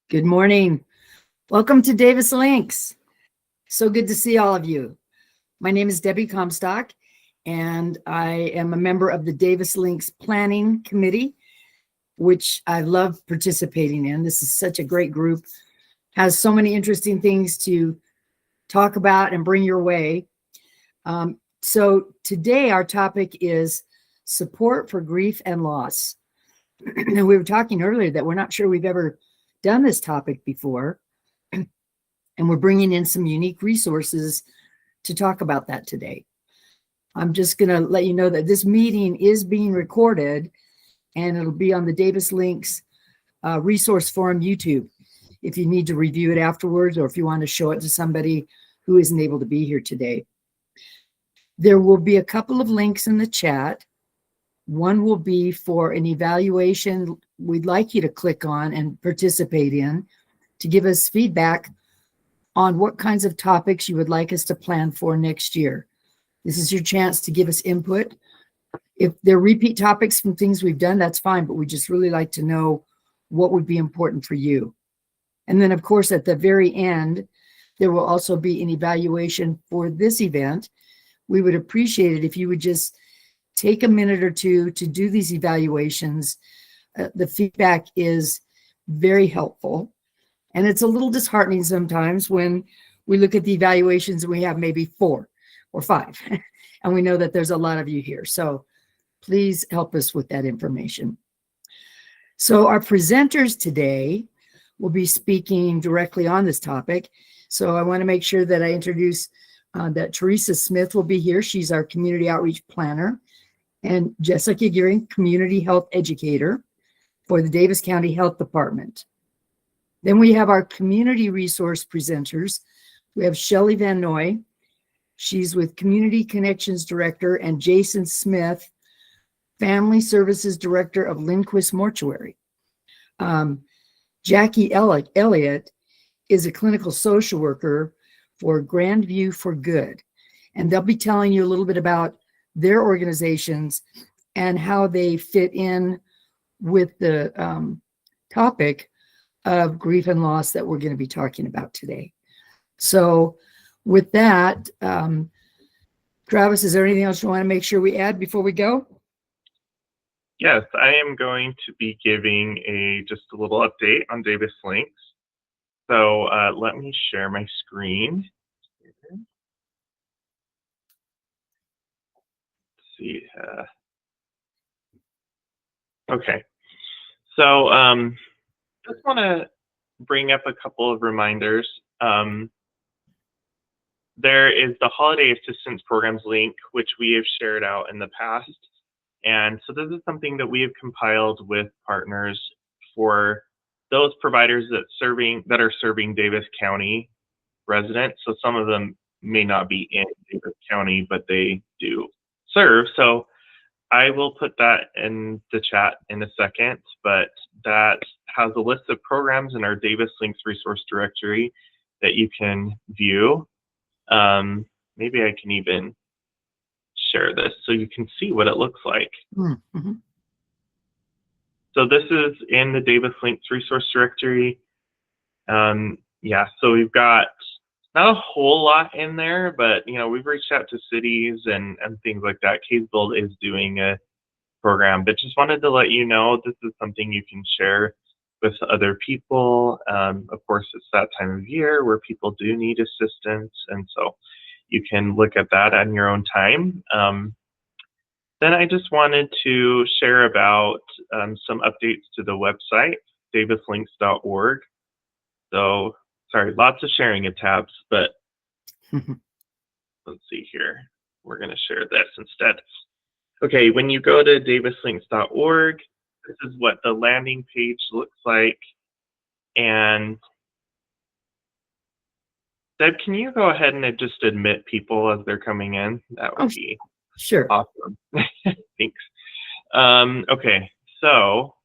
Good morning. Welcome to Davis Links. So good to see all of you. My name is Debbie Comstock, and I am a member of the Davis Links Planning Committee, which I love participating in. This is such a great group, has so many interesting things to talk about and bring your way. So today our topic is support for grief and loss. And we were talking earlier that we're not sure we've ever done this topic before, and we're bringing in some unique resources to talk about that today. I'm just going to let you know that this meeting is being recorded, and it'll be on the Davis Links Resource Forum YouTube if you need to review it afterwards, or if you want to show it to somebody who isn't able to be here today. There will be a couple of links in the chat. One will be for an evaluation we'd like you to click on and participate in to give us feedback on what kinds of topics you would like us to plan for next year. This is your chance to give us input. If they're repeat topics from things we've done, that's fine, but we just really like to know what would be important for you. And then, of course, at the very end, there will also be an evaluation for this event. We would appreciate it if you would just take a minute or two to do these evaluations. The feedback is very helpful. And it's a little disheartening sometimes when we look at the evaluations and we have maybe 4 or 5. And we know that there's a lot of you here. So please help us with that information. So our presenters today will be speaking directly on this topic. So I want to make sure that I introduce that Teresa Smith will be here. She's our community outreach planner. And Jessica Gearing, community health educator for the Davis County Health Department. Then we have our community resource presenters. We have Shelley Van Noy. She's with Community Connections Director, and Jason Smith, Family Services Director of Lindquist Mortuary. Jackie Elliott is a clinical social worker for Grandview for Good. And they'll be telling you a little bit about their organizations and how they fit in with the topic of grief and loss that we're going to be talking about today. So with that, Travis, is there anything else you want to make sure we add before we go? Yes, I am going to be giving just a little update on Davis Links. So let me share my screen. See. Okay, so just want to bring up a couple of reminders. There is the Holiday Assistance Programs link, which we have shared out in the past. And so this is something that we have compiled with partners for those providers that are serving Davis County residents. So some of them may not be in Davis County, but they do serve. So I will put that in the chat in a second, but that has a list of programs in our Davis Links resource directory that you can view. Maybe I can even share this so you can see what it looks like. Mm-hmm. So this is in the Davis Links resource directory. Yeah, so we've got not a whole lot in there, but we've reached out to cities and things like that. Kaysville is doing a program, but just wanted to let you know this is something you can share with other people. Of course, it's that time of year where people do need assistance, and so you can look at that on your own time. Then I just wanted to share about some updates to the website, davislinks.org. So, sorry, lots of sharing of tabs, but let's see here. We're going to share this instead. Okay, when you go to davislinks.org, this is what the landing page looks like. And Deb, can you go ahead and just admit people as they're coming in? That would be sure. Awesome. Thanks. Okay, so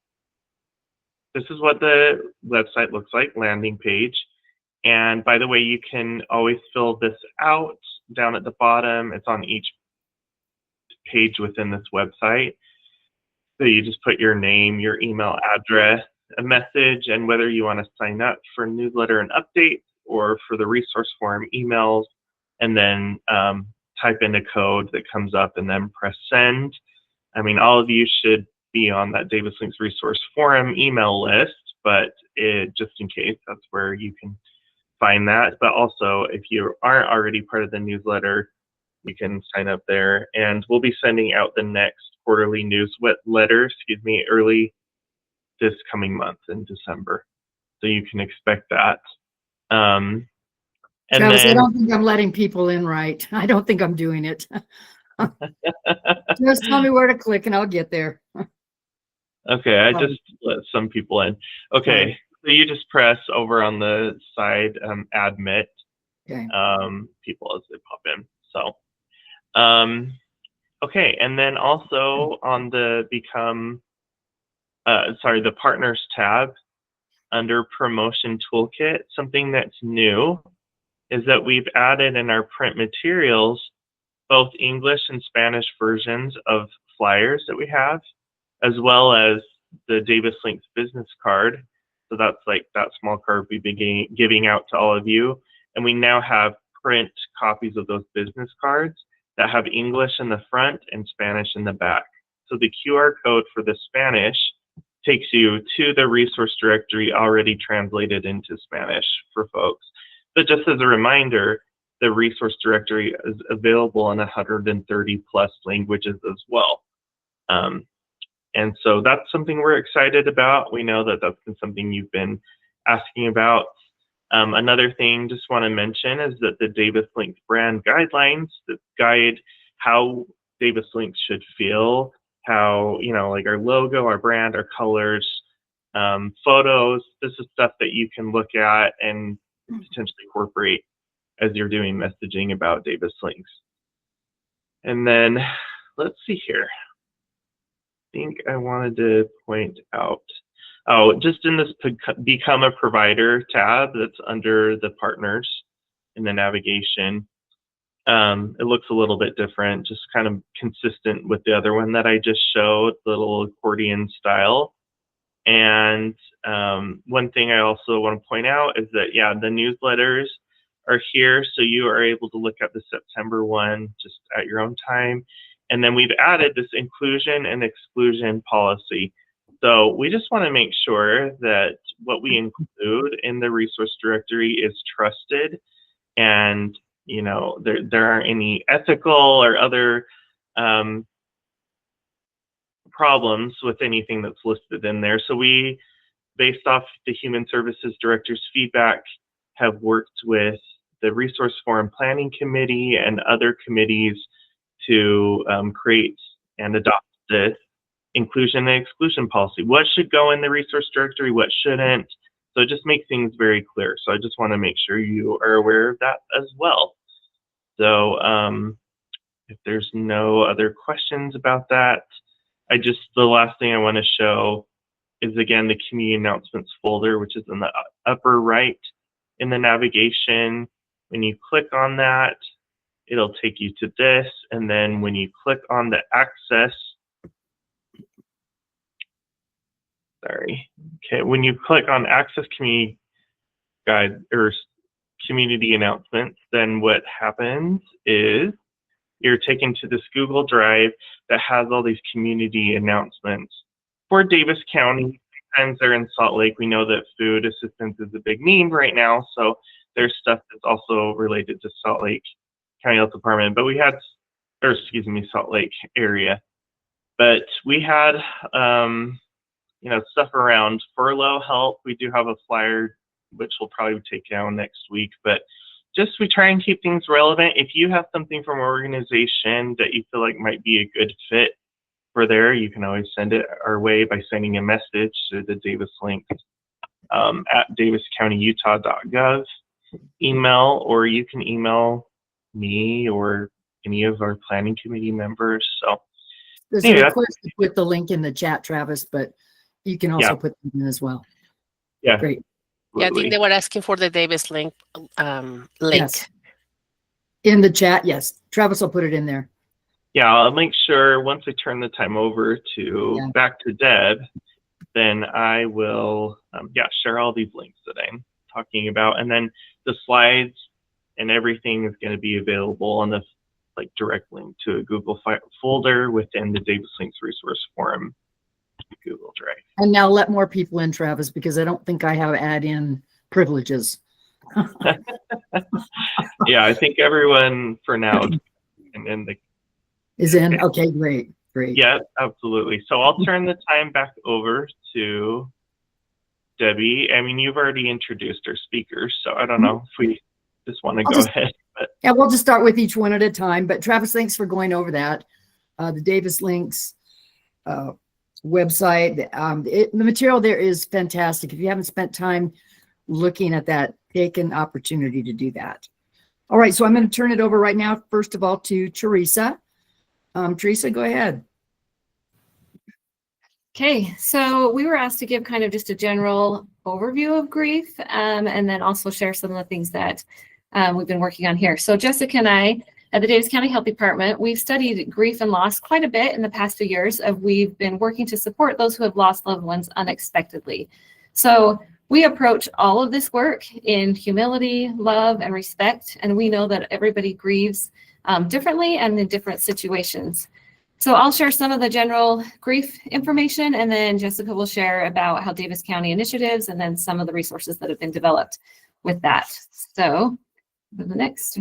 this is what the website looks like, landing page. And by the way, you can always fill this out down at the bottom. It's on each page within this website. So you just put your name, your email address, a message and whether you want to sign up for newsletter and updates or for the resource forum emails, and then type in a code that comes up and then press send. I mean, all of you should be on that Davis Links Resource Forum email list, but just in case, that's where you can find that. But also, if you aren't already part of the newsletter, you can sign up there. And we'll be sending out the next quarterly newsletter, early this coming month in December. So you can expect that. And Travis, then, I don't think I'm letting people in right. I don't think I'm doing it. Just tell me where to click and I'll get there. okay, I just let some people in. Okay, so you just press over on the side, admit Okay. people as they pop in. So, okay, and then also on the the partners tab under promotion toolkit, something that's new is that we've added in our print materials both English and Spanish versions of flyers that we have, as well as the Davis Links business card. So that's like that small card we've been giving out to all of you. And we now have print copies of those business cards that have English in the front and Spanish in the back. So the QR code for the Spanish takes you to the resource directory already translated into Spanish for folks. But just as a reminder, the resource directory is available in 130 plus languages as well. And so that's something we're excited about. We know that that's been something you've been asking about. Another thing just want to mention is that the Davis Links brand guidelines that guide how Davis Links should feel, how, like our logo, our brand, our colors, photos, this is stuff that you can look at and potentially incorporate as you're doing messaging about Davis Links. And then let's see here. I think I wanted to point out, just in this Become a Provider tab that's under the partners in the navigation, it looks a little bit different, just kind of consistent with the other one that I just showed, the little accordion style. And one thing I also want to point out is that, yeah, the newsletters are here, so you are able to look at the September one just at your own time. And then we've added this inclusion and exclusion policy. So we just want to make sure that what we include in the resource directory is trusted, and there aren't any ethical or other problems with anything that's listed in there. So we, based off the Human Services Director's feedback, have worked with the Resource Forum Planning Committee and other committees to create and adopt this inclusion and exclusion policy. What should go in the resource directory, what shouldn't. So just make things very clear. So I just want to make sure you are aware of that as well. So if there's no other questions about that, the last thing I want to show is, again, the community announcements folder, which is in the upper right in the navigation. When you click on that, it'll take you to this. And then when you click on the when you click on Access Community Guide or Community Announcements, then what happens is you're taken to this Google Drive that has all these community announcements for Davis County. Sometimes they're in Salt Lake. We know that food assistance is a big need right now, so there's stuff that's also related to Salt Lake County Health Department, but Salt Lake area. But we had, stuff around furlough help. We do have a flyer, which we'll probably take down next week, but we try and keep things relevant. If you have something from an organization that you feel like might be a good fit for there, you can always send it our way by sending a message to the Davis Links at daviscountyutah.gov email, or you can email me or any of our planning committee members. So there's a request to put the link in the chat, Travis, but you can also put them in as well. Yeah. Great. Yeah, I think they were asking for the Davis link. Link. Yes. In the chat, yes. Travis will put it in there. Yeah, I'll make sure once I turn the time over to back to Deb, then I will, share all these links that I'm talking about. And then the slides and everything is going to be available on the direct link to a Google folder within the Davis Links Resource Forum Google Drive. And now let more people in, Travis, because I don't think I have add-in privileges. Yeah, I think everyone for now is in. Okay, great. Yeah, absolutely. So I'll turn the time back over to Debbie. I mean, you've already introduced our speakers, so I don't know if we just want to go ahead. But. Yeah, we'll just start with each one at a time. But Travis, thanks for going over that. The Davis Links website, the material there is fantastic. If you haven't spent time looking at that, take an opportunity to do that. All right, so I'm going to turn it over right now, first of all, to Teresa. Teresa, go ahead. Okay, so we were asked to give kind of just a general overview of grief, and then also share some of the things that we've been working on here. So Jessica and I at the Davis County Health Department, we've studied grief and loss quite a bit in the past few years. We've been working to support those who have lost loved ones unexpectedly. So we approach all of this work in humility, love, and respect, and we know that everybody grieves differently and in different situations. So I'll share some of the general grief information, and then Jessica will share about how Davis County initiatives and then some of the resources that have been developed with that. So the next.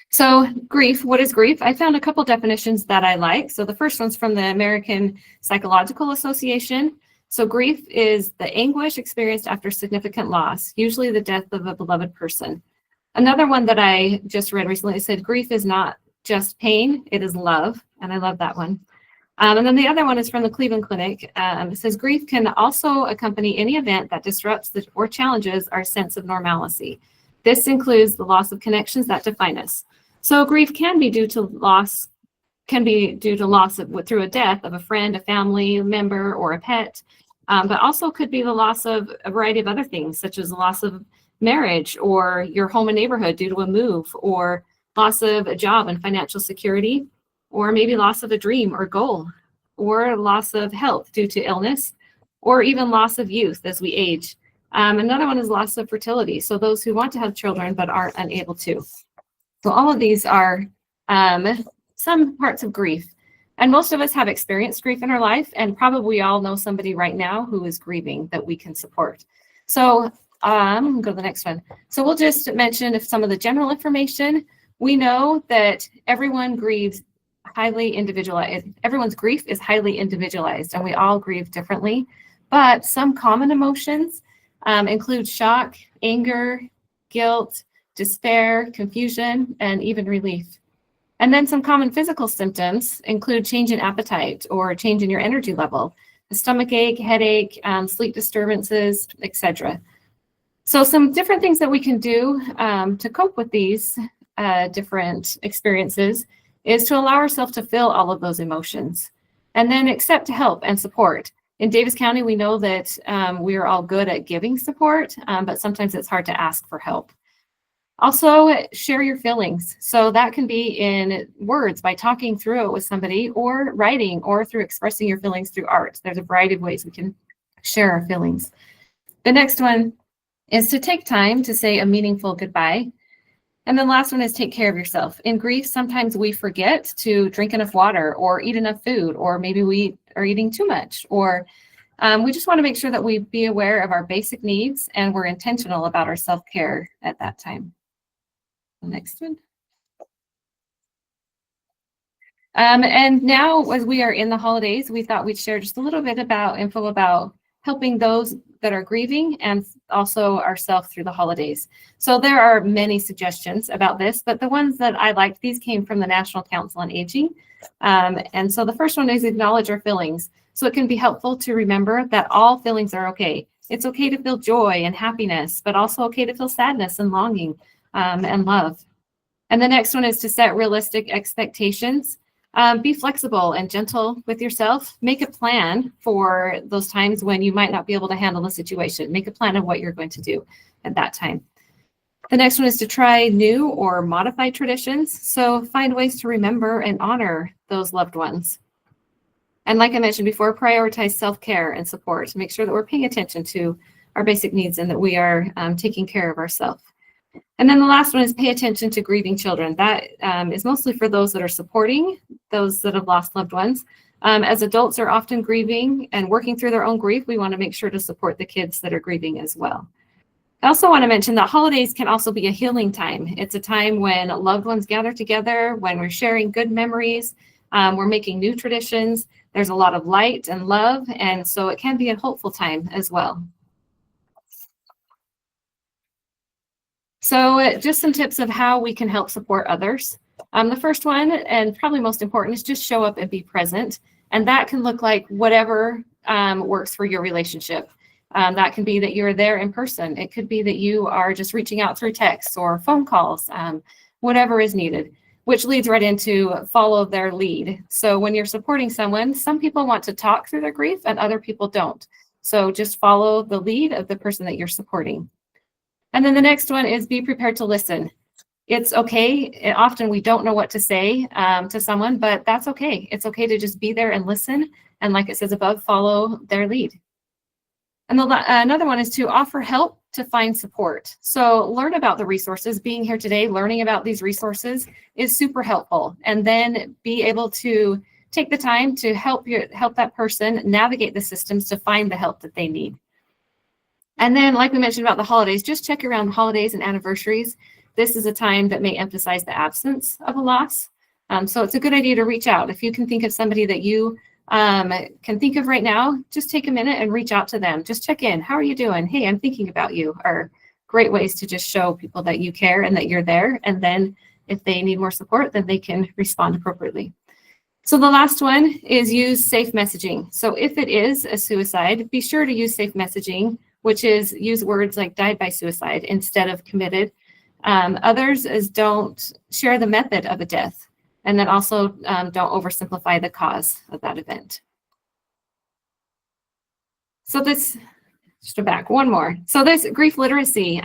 So grief, what is grief? I found a couple definitions that I like. So the first one's from the American Psychological Association. So grief is the anguish experienced after significant loss, usually the death of a beloved person. Another one that I just read recently said grief is not just pain, it is love. And I love that one. And then the other one is from the Cleveland Clinic. It says grief can also accompany any event that disrupts or challenges our sense of normalcy. This includes the loss of connections that define us. So grief can be due to loss, through a death of a friend, a family member, or a pet, but also could be the loss of a variety of other things, such as the loss of marriage or your home and neighborhood due to a move, or loss of a job and financial security, or maybe loss of a dream or goal, or loss of health due to illness, or even loss of youth as we age. Another one is loss of fertility. So those who want to have children but aren't unable to. So all of these are some parts of grief. And most of us have experienced grief in our life, and probably we all know somebody right now who is grieving that we can support. So I'm going to go to the next one. So we'll just mention some of the general information. We know that everyone grieves highly individualized. Everyone's grief is highly individualized, and we all grieve differently. But some common emotions include shock, anger, guilt, despair, confusion, and even relief. And then some common physical symptoms include change in appetite or change in your energy level, a stomach ache, headache, sleep disturbances, etc. So some different things that we can do to cope with these different experiences is to allow ourselves to feel all of those emotions and then accept help and support. In Davis County, we know that we are all good at giving support, but sometimes it's hard to ask for help. Also, share your feelings. So that can be in words by talking through it with somebody, or writing, or through expressing your feelings through art. There's a variety of ways we can share our feelings. The next one is to take time to say a meaningful goodbye. And the last one is take care of yourself. In grief, sometimes we forget to drink enough water or eat enough food, or maybe we are eating too much, or we just want to make sure that we be aware of our basic needs and we're intentional about our self-care at that time. The next one. And now, as we are in the holidays, we thought we'd share just a little bit about info about helping those that are grieving and also ourselves through the holidays. So there are many suggestions about this, but the ones that I liked, these came from the National Council on Aging. And so the first one is acknowledge our feelings. So it can be helpful to remember that all feelings are okay. It's okay to feel joy and happiness, but also okay to feel sadness and longing and love. And the next one is to set realistic expectations. Be flexible and gentle with yourself. Make a plan for those times when you might not be able to handle the situation. Make a plan of what you're going to do at that time. The next one is to try new or modified traditions. So find ways to remember and honor those loved ones. And like I mentioned before, prioritize self-care and support. Make sure that we're paying attention to our basic needs and that we are taking care of ourselves. And then the last one is pay attention to grieving children. That is mostly for those that are supporting those that have lost loved ones. As adults are often grieving and working through their own grief, we want to make sure to support the kids that are grieving as well. I also want to mention that holidays can also be a healing time. It's a time when loved ones gather together, when we're sharing good memories, we're making new traditions. There's a lot of light and love, and so it can be a hopeful time as well. So just some tips of how we can help support others. The first one, and probably most important, is just show up and be present. And that can look like whatever works for your relationship. That can be that you're there in person. It could be that you are just reaching out through texts or phone calls, whatever is needed, which leads right into follow their lead. So when you're supporting someone, some people want to talk through their grief and other people don't. So just follow the lead of the person that you're supporting. And then the next one is be prepared to listen. It's okay. Often we don't know what to say to someone, but that's okay. It's okay to just be there and listen. And like it says above, follow their lead. And another one is to offer help to find support. So learn about the resources. Being here today, learning about these resources is super helpful. And then be able to take the time to help that person navigate the systems to find the help that they need. And then, like we mentioned about the holidays, just check around holidays and anniversaries. This is a time that may emphasize the absence of a loss. So it's a good idea to reach out. If you can think of somebody that you can think of right now, just take a minute and reach out to them. Just check in. How are you doing? Hey, I'm thinking about you. Are great ways to just show people that you care and that you're there. And then if they need more support, then they can respond appropriately. So the last one is use safe messaging. So if it is a suicide, be sure to use safe messaging, which is use words like died by suicide instead of committed. Others is don't share the method of a death. And then also don't oversimplify the cause of that event. So this, just back one more. So this grief literacy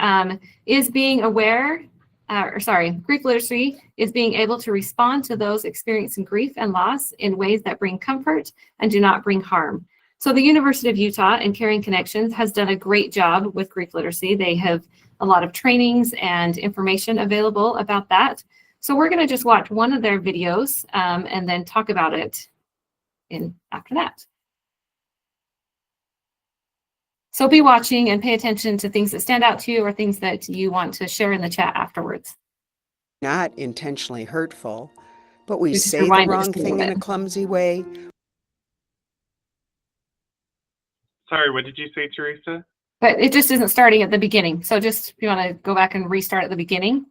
is being aware, grief literacy is being able to respond to those experiencing grief and loss in ways that bring comfort and do not bring harm. So the University of Utah and Caring Connections has done a great job with grief literacy. They have a lot of trainings and information available about that. So we're going to just watch one of their videos and then talk about it after that. So be watching and pay attention to things that stand out to you or things that you want to share in the chat afterwards. Not intentionally hurtful, but we Just say the rewind it wrong just a little thing in a bit. clumsy way. Sorry, what did you say, Teresa? But it just isn't starting at the beginning. So just if you want to go back and restart at the beginning.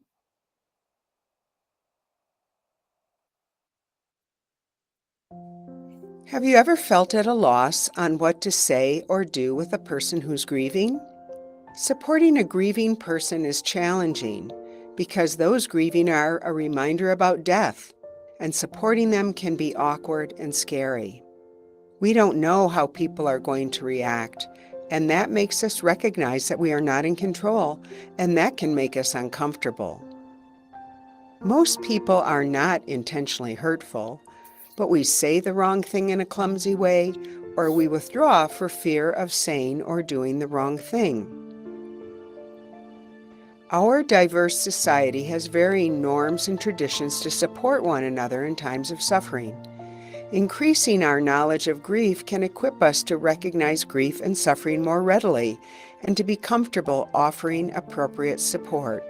Have you ever felt at a loss on what to say or do with a person who's grieving? Supporting a grieving person is challenging because those grieving are a reminder about death, and supporting them can be awkward and scary. We don't know how people are going to react, and that makes us recognize that we are not in control, and that can make us uncomfortable. Most people are not intentionally hurtful, but we say the wrong thing in a clumsy way, or we withdraw for fear of saying or doing the wrong thing. Our diverse society has varying norms and traditions to support one another in times of suffering. Increasing our knowledge of grief can equip us to recognize grief and suffering more readily and to be comfortable offering appropriate support.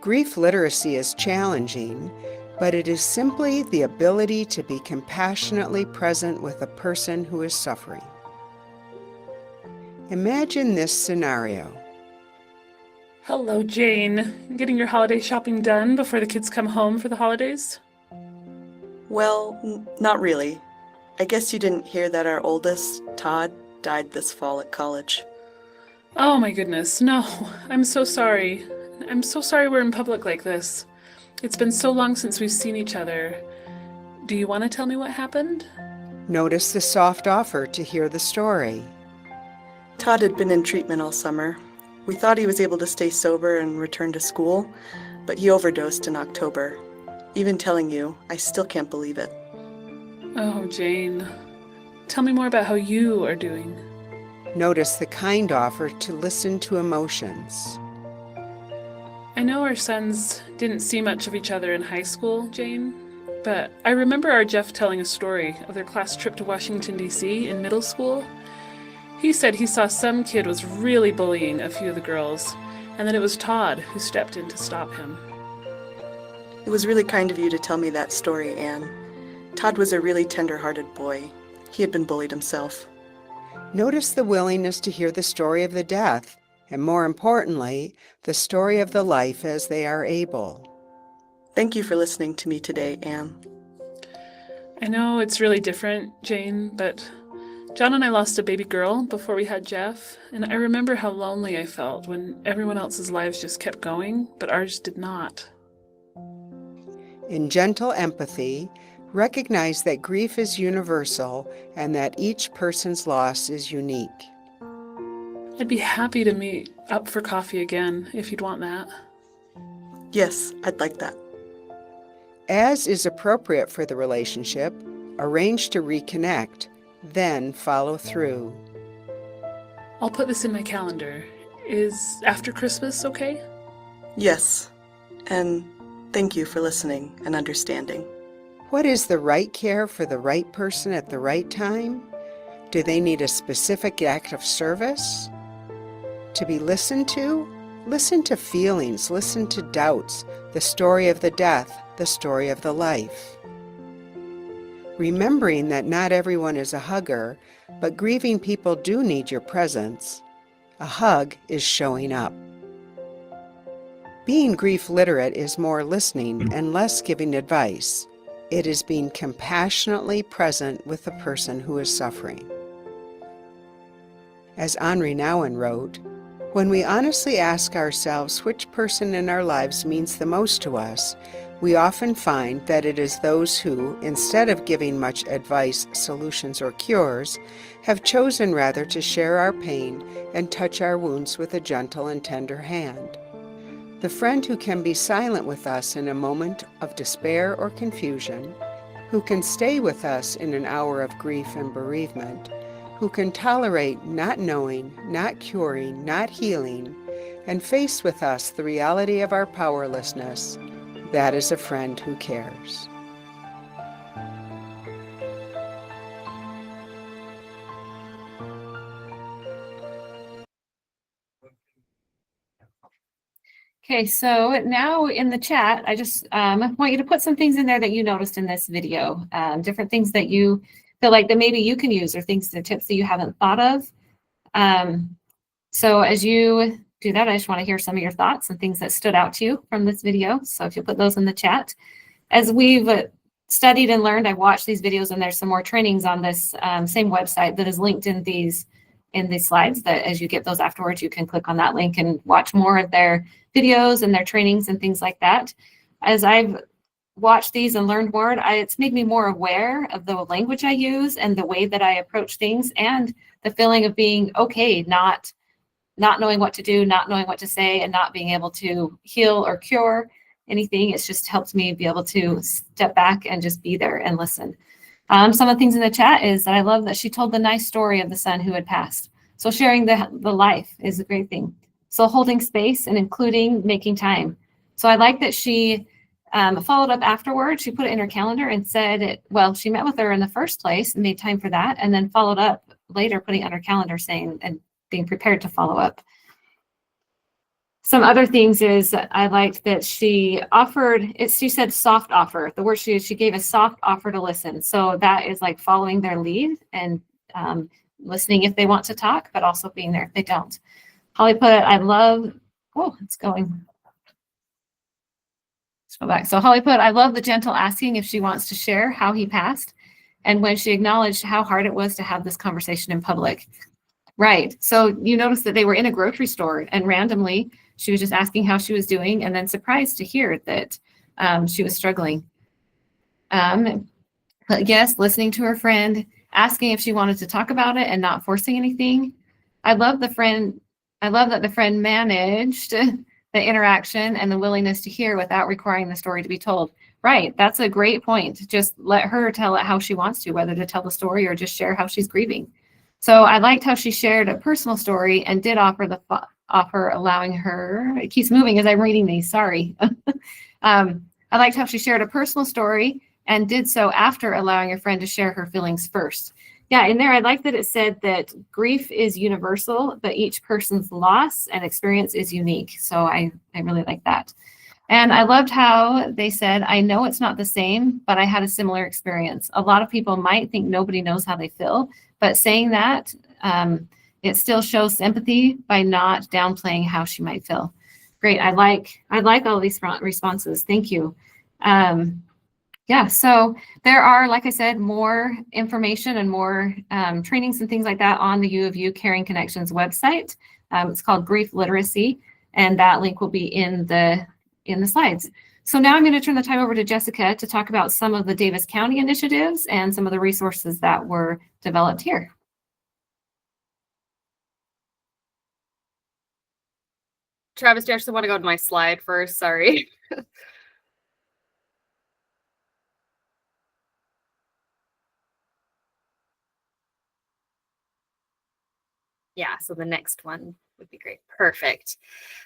Grief literacy is challenging, but it is simply the ability to be compassionately present with a person who is suffering. Imagine this scenario. Hello, Jane. Getting your holiday shopping done before the kids come home for the holidays? Well, not really. I guess you didn't hear that our oldest, Todd, died this fall at college. Oh my goodness, no. I'm so sorry. I'm so sorry we're in public like this. It's been so long since we've seen each other. Do you want to tell me what happened? Notice the soft offer to hear the story. Todd had been in treatment all summer. We thought he was able to stay sober and return to school, but he overdosed in October. Even telling you, I still can't believe it. Oh, Jane. Tell me more about how you are doing. Notice the kind offer to listen to emotions. I know our sons didn't see much of each other in high school, Jane, but I remember our Jeff telling a story of their class trip to Washington, D.C. in middle school. He said he saw some kid was really bullying a few of the girls, and that it was Todd who stepped in to stop him. It was really kind of you to tell me that story, Anne. Todd was a really tender-hearted boy. He had been bullied himself. Notice the willingness to hear the story of the death, and more importantly, the story of the life as they are able. Thank you for listening to me today, Anne. I know it's really different, Jane, but John and I lost a baby girl before we had Jeff, and I remember how lonely I felt when everyone else's lives just kept going, but ours did not. In gentle empathy, recognize that grief is universal and that each person's loss is unique. I'd be happy to meet up for coffee again if you'd want that. Yes, I'd like that. As is appropriate for the relationship, arrange to reconnect, then follow through. I'll put this in my calendar. Is after Christmas okay? Yes, and thank you for listening and understanding. What is the right care for the right person at the right time? Do they need a specific act of service? To be listened to? Listen to feelings, listen to doubts, the story of the death, the story of the life. Remembering that not everyone is a hugger, but grieving people do need your presence. A hug is showing up. Being grief literate is more listening and less giving advice. It is being compassionately present with the person who is suffering. As Henri Nouwen wrote, when we honestly ask ourselves which person in our lives means the most to us, we often find that it is those who, instead of giving much advice, solutions, or cures, have chosen rather to share our pain and touch our wounds with a gentle and tender hand. The friend who can be silent with us in a moment of despair or confusion, who can stay with us in an hour of grief and bereavement, who can tolerate not knowing, not curing, not healing, and face with us the reality of our powerlessness, that is a friend who cares. Okay, so now in the chat, I just want you to put some things in there that you noticed in this video, different things that you feel like that maybe you can use or things, the tips that you haven't thought of. So as you do that, I just want to hear some of your thoughts and things that stood out to you from this video. So if you put those in the chat. As we've studied and learned, I've watched these videos and there's some more trainings on this same website that is linked in these slides that as you get those afterwards, you can click on that link and watch more of their videos and their trainings and things like that. As I've watched these and learned more, it's made me more aware of the language I use and the way that I approach things and the feeling of being okay, not knowing what to do, not knowing what to say, and not being able to heal or cure anything. It's just helped me be able to step back and just be there and listen. Some of the things in the chat is that I love that she told the nice story of the son who had passed. So sharing the life is a great thing. So holding space and including making time. So I like that she followed up afterwards. She put it in her calendar and said, well, she met with her in the first place and made time for that, and then followed up later, putting it on her calendar saying and being prepared to follow up. Some other things is I liked that she offered, she said soft offer. The word she gave a soft offer to listen. So that is like following their lead and listening if they want to talk, but also being there if they don't. Holly put, I love, oh, it's going. Let's go back. So Holly put, I love the gentle asking if she wants to share how he passed. And when she acknowledged how hard it was to have this conversation in public. Right. So you notice that they were in a grocery store and randomly she was just asking how she was doing and then surprised to hear that she was struggling. But yes, listening to her friend, asking if she wanted to talk about it and not forcing anything. I love that the friend managed the interaction and the willingness to hear without requiring the story to be told. Right. That's a great point. Just let her tell it how she wants to, whether to tell the story or just share how she's grieving. So I liked how she shared a personal story and did offer the offer allowing her, it keeps moving as I'm reading these, sorry. I liked how she shared a personal story and did so after allowing her friend to share her feelings first. Yeah, in there, I like that it said that grief is universal, but each person's loss and experience is unique. So I really like that. And I loved how they said, I know it's not the same, but I had a similar experience. A lot of people might think nobody knows how they feel, but saying that, it still shows sympathy by not downplaying how she might feel. Great. I like all these responses. Thank you. Yeah, so there are, like I said, more information and more trainings and things like that on the U of U Caring Connections website. It's called Grief Literacy, and that link will be in the slides. So now I'm going to turn the time over to Jessica to talk about some of the Davis County initiatives and some of the resources that were developed here. Travis, do you actually want to go to my slide first? Sorry. Yeah, so the next one would be great. Perfect.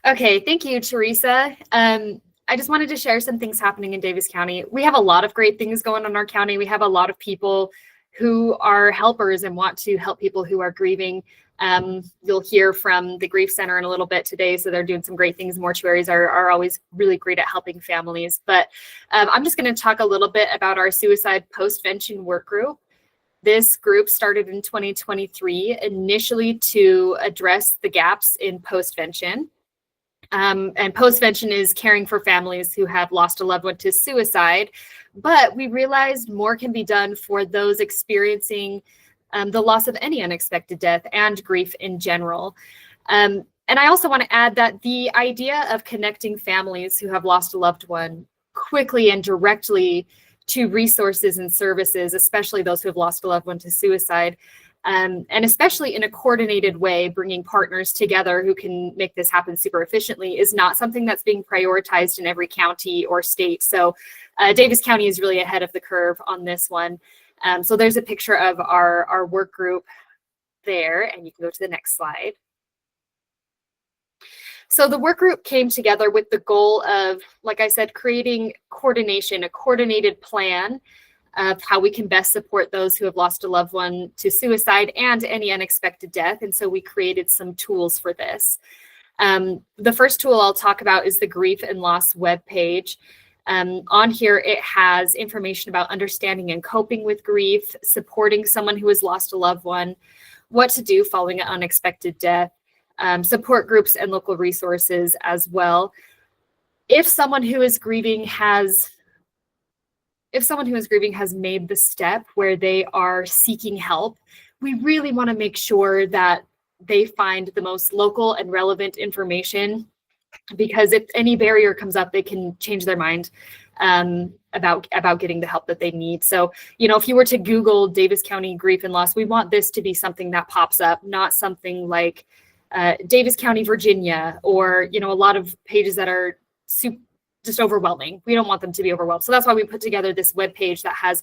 Okay, thank you, Teresa. I just wanted to share some things happening in Davis County. We have a lot of great things going on in our county. We have a lot of people who are helpers and want to help people who are grieving. You'll hear from the Grief Center in a little bit today, so they're doing some great things. Mortuaries are always really great at helping families. But I'm just going to talk a little bit about our suicide postvention work group. This group started in 2023, initially to address the gaps in postvention. And postvention is caring for families who have lost a loved one to suicide. But we realized more can be done for those experiencing the loss of any unexpected death and grief in general. And I also want to add that the idea of connecting families who have lost a loved one quickly and directly to resources and services, especially those who have lost a loved one to suicide, and especially in a coordinated way, bringing partners together who can make this happen super efficiently, is not something that's being prioritized in every county or state. So Davis County is really ahead of the curve on this one. So there's a picture of our work group there, and you can go to the next slide. So the work group came together with the goal of, like I said, creating coordination, a coordinated plan of how we can best support those who have lost a loved one to suicide and any unexpected death. And so we created some tools for this. The first tool I'll talk about is the Grief and Loss webpage. On here, it has information about understanding and coping with grief, supporting someone who has lost a loved one, what to do following an unexpected death, support groups and local resources as well. If someone who is grieving has made the step where they are seeking help, we really want to make sure that they find the most local and relevant information, because if any barrier comes up, they can change their mind about getting the help that they need. So, if you were to Google Davis County Grief and Loss, we want this to be something that pops up, not something like Davis County, Virginia, or, a lot of pages that are just overwhelming. We don't want them to be overwhelmed. So that's why we put together this web page that has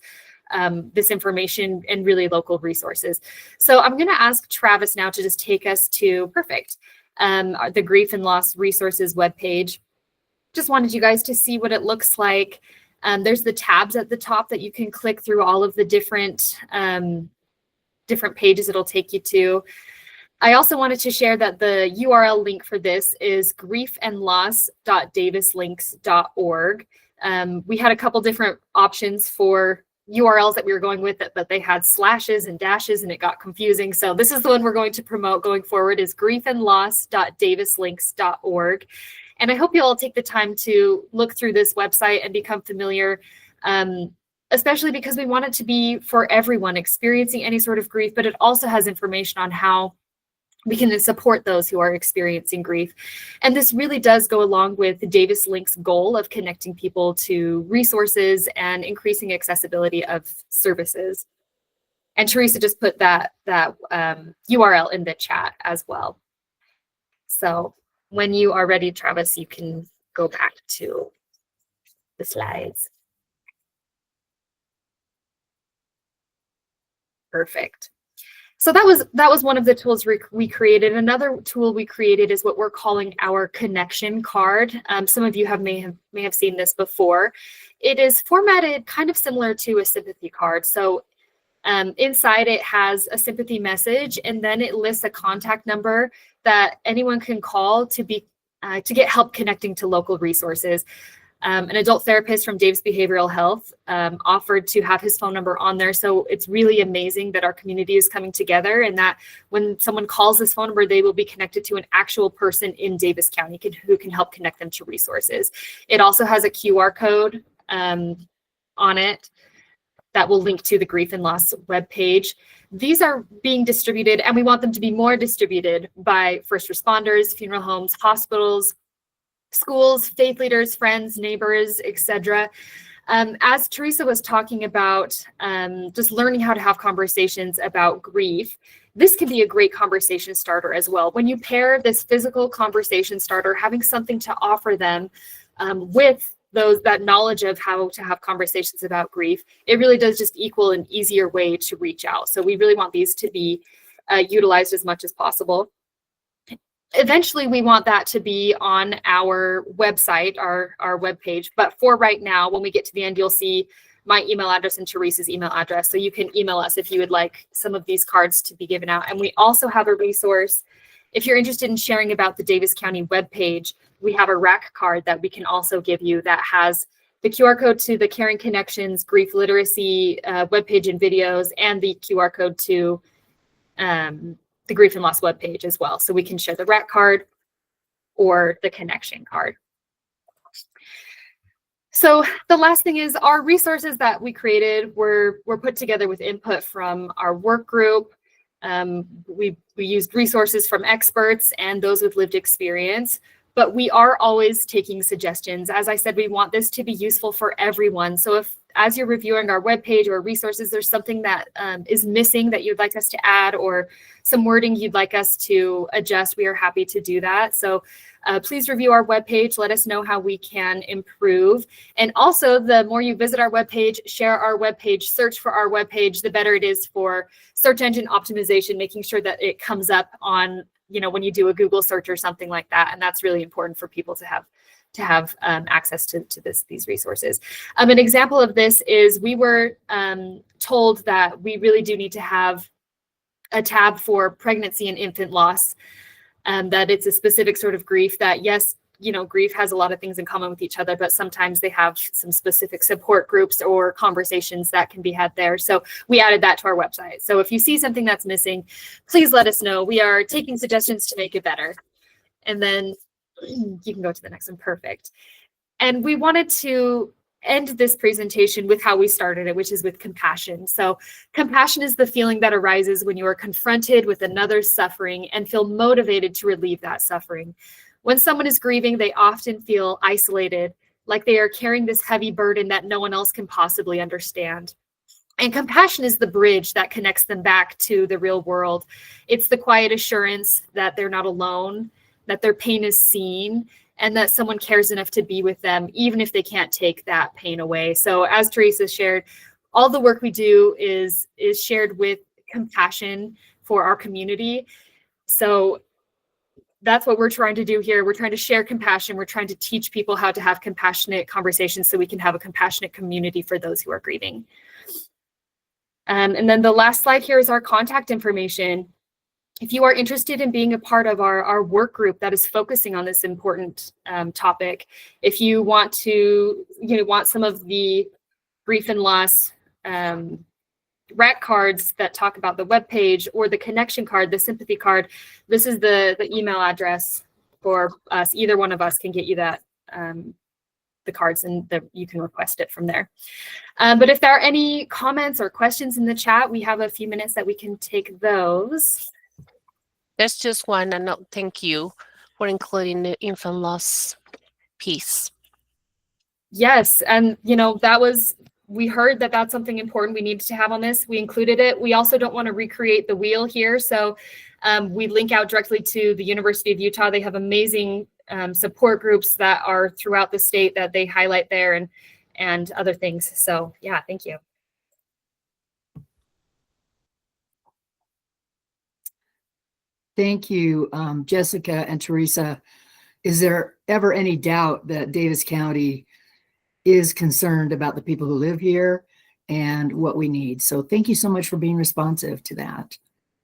this information and really local resources. So I'm going to ask Travis now to just take us to the Grief and Loss resources webpage. Just wanted you guys to see what it looks like. There's the tabs at the top that you can click through all of the different pages it'll take you to. I also wanted to share that the URL link for this is griefandloss.davislinks.org. We had a couple different options for URLs that we were going with, but they had slashes and dashes and it got confusing. So this is the one we're going to promote going forward, is griefandloss.davislinks.org. And I hope you all take the time to look through this website and become familiar, especially because we want it to be for everyone experiencing any sort of grief, but it also has information on how we can support those who are experiencing grief. And this really does go along with the Davis Links goal of connecting people to resources and increasing accessibility of services. And Teresa just put that URL in the chat as well. So when you are ready, Travis, you can go back to the slides. Perfect. So that was one of the tools we created. Another tool we created is what we're calling our connection card. Some of you may have seen this before. It is formatted kind of similar to a sympathy card. So inside it has a sympathy message, and then it lists a contact number that anyone can call to get help connecting to local resources. An adult therapist from Davis Behavioral Health offered to have his phone number on there. So it's really amazing that our community is coming together, and that when someone calls this phone number, they will be connected to an actual person in Davis County who can help connect them to resources. It also has a QR code on it that will link to the Grief and Loss webpage. These are being distributed, and we want them to be more distributed by first responders, funeral homes, hospitals, schools, faith leaders, friends, neighbors, etc. As Teresa was talking about, just learning how to have conversations about grief, this can be a great conversation starter as well. When you pair this physical conversation starter, having something to offer them with that knowledge of how to have conversations about grief, it really does just equal an easier way to reach out. So we really want these to be utilized as much as possible. Eventually, we want that to be on our website, our webpage. But for right now, when we get to the end, you'll see my email address and Teresa's email address. So you can email us if you would like some of these cards to be given out. And we also have a resource. If you're interested in sharing about the Davis County webpage, we have a rack card that we can also give you that has the QR code to the Caring Connections Grief Literacy webpage and videos, and the QR code to the Grief and Loss webpage as well. So we can share the rack card or the connection card. So the last thing is our resources that we created were put together with input from our work group. We used resources from experts and those with lived experience, but we are always taking suggestions. As I said, we want this to be useful for everyone. So if, as you're reviewing our webpage or resources, there's something that is missing that you'd like us to add, or some wording you'd like us to adjust, we are happy to do that. So please review our webpage. Let us know how we can improve. And also, the more you visit our webpage, share our webpage, search for our webpage, the better it is for search engine optimization, making sure that it comes up on, when you do a Google search or something like that. And that's really important for people to have access to these resources. An example of this is we were told that we really do need to have a tab for pregnancy and infant loss, that it's a specific sort of grief that, yes, grief has a lot of things in common with each other, but sometimes they have some specific support groups or conversations that can be had there. So we added that to our website. So if you see something that's missing, please let us know. We are taking suggestions to make it better. And then you can go to the next one. Perfect. And we wanted to end this presentation with how we started it, which is with compassion. So compassion is the feeling that arises when you are confronted with another's suffering and feel motivated to relieve that suffering. When someone is grieving, they often feel isolated, like they are carrying this heavy burden that no one else can possibly understand. And compassion is the bridge that connects them back to the real world. It's the quiet assurance that they're not alone, that their pain is seen, and that someone cares enough to be with them, even if they can't take that pain away. So as Teresa shared, all the work we do is shared with compassion for our community. So that's what we're trying to do here. We're trying to share compassion. We're trying to teach people how to have compassionate conversations so we can have a compassionate community for those who are grieving. And then the last slide here is our contact information. If you are interested in being a part of our work group that is focusing on this important topic, if you want to, want some of the grief and loss rack cards that talk about the webpage, or the connection card, the sympathy card, this is the email address for us. Either one of us can get you that the cards, and you can request it from there. But if there are any comments or questions in the chat, we have a few minutes that we can take those. There's just one, and no, thank you for including the infant loss piece. Yes, and we heard that that's something important we needed to have on this. We included it. We also don't want to recreate the wheel here, so we link out directly to the University of Utah. They have amazing support groups that are throughout the state that they highlight there, and other things. So yeah, thank you. Thank you, Jessica and Teresa. Is there ever any doubt that Davis County is concerned about the people who live here and what we need? So thank you so much for being responsive to that.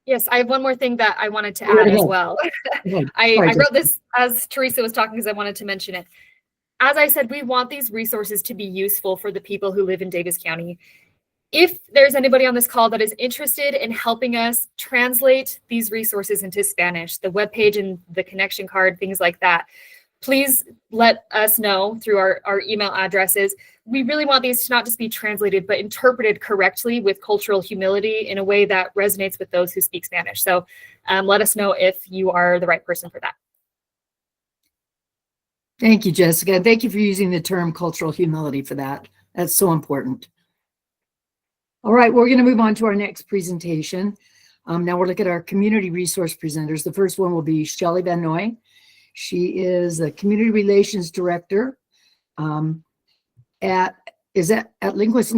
Yes, I have one more thing that I wanted to Go add as ahead. well. Go ahead. I Sorry, wrote this as Teresa was talking because I wanted to mention it. As I said, we want these resources to be useful for the people who live in Davis County. If there's anybody on this call that is interested in helping us translate these resources into Spanish, the webpage and the connection card, things like that, please let us know through our email addresses. We really want these to not just be translated, but interpreted correctly with cultural humility in a way that resonates with those who speak Spanish. So let us know if you are the right person for that. Thank you, Jessica. And thank you for using the term cultural humility for that. That's so important. All right, we're going to move on to our next presentation. Now we're looking at our community resource presenters. The first one will be Shelley Van Noy. She is the Community Relations Director at Linquist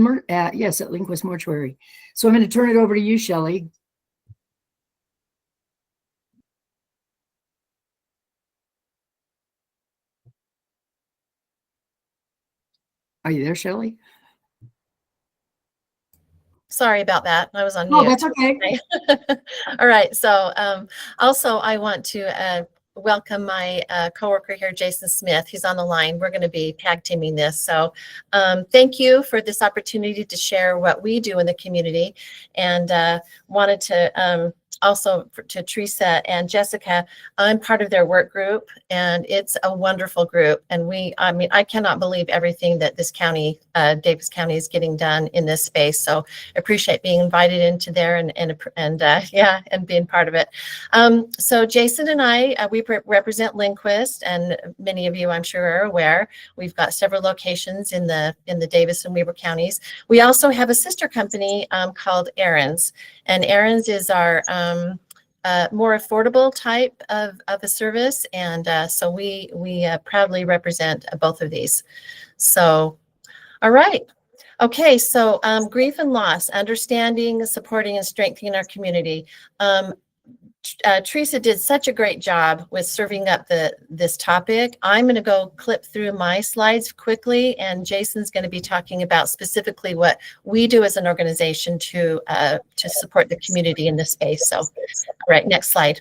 Mortuary. So I'm going to turn it over to you, Shelley. Are you there, Shelley? Sorry about that. I was on Oh, mute. that's okay. All right. So also I want to welcome my coworker here, Jason Smith. He's on the line. We're going to be tag teaming this. So thank you for this opportunity to share what we do in the community, and wanted to also to Teresa and Jessica. I'm part of their work group, and it's a wonderful group. And I cannot believe everything that this county, Davis County, is getting done in this space. So appreciate being invited into there and being part of it. So Jason and I, we represent Linquist, and many of you, I'm sure, are aware. We've got several locations in the Davis and Weber counties. We also have a sister company called Aaron's, and Aaron's is our more affordable type of a service, and so we proudly represent both of these. So, all right. Okay, so grief and loss, understanding, supporting, and strengthening our community. Teresa did such a great job with serving up this topic. I'm going to go clip through my slides quickly, and Jason's going to be talking about specifically what we do as an organization to support the community in this space. So, all right, next slide.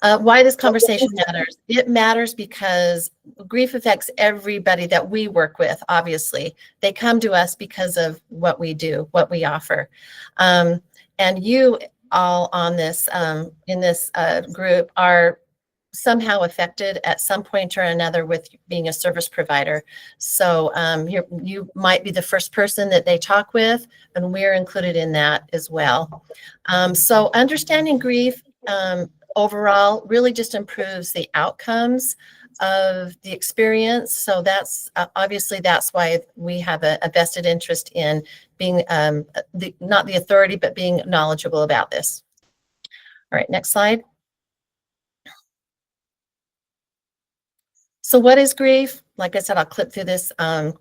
Why this conversation matters. It matters because grief affects everybody that we work with, obviously. They come to us because of what we do, what we offer. And you all on this, in this group are somehow affected at some point or another with being a service provider. So you might be the first person that they talk with, and we're included in that as well. So understanding grief overall really just improves the outcomes of the experience. So that's obviously that's why we have a vested interest in being not the authority, but being knowledgeable about this. All right, next slide. So what is grief? Like I said, I'll clip through this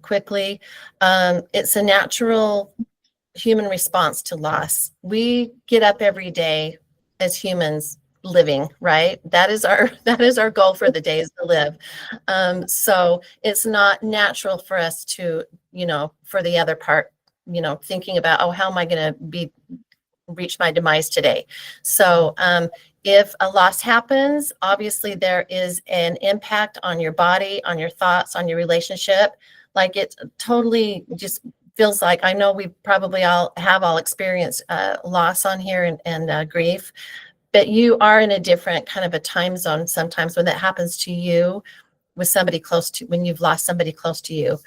quickly. It's a natural human response to loss. We get up every day as humans living, right? That is our goal for the day, is to live. So it's not natural for us to, for the other part, thinking about, oh, how am I going to reach my demise today? So if a loss happens, obviously there is an impact on your body, on your thoughts, on your relationship. Like it totally just feels like, I know we probably all experienced loss on here and grief. But you are in a different kind of a time zone sometimes when that happens to you, with somebody close to, when you've lost somebody close to you.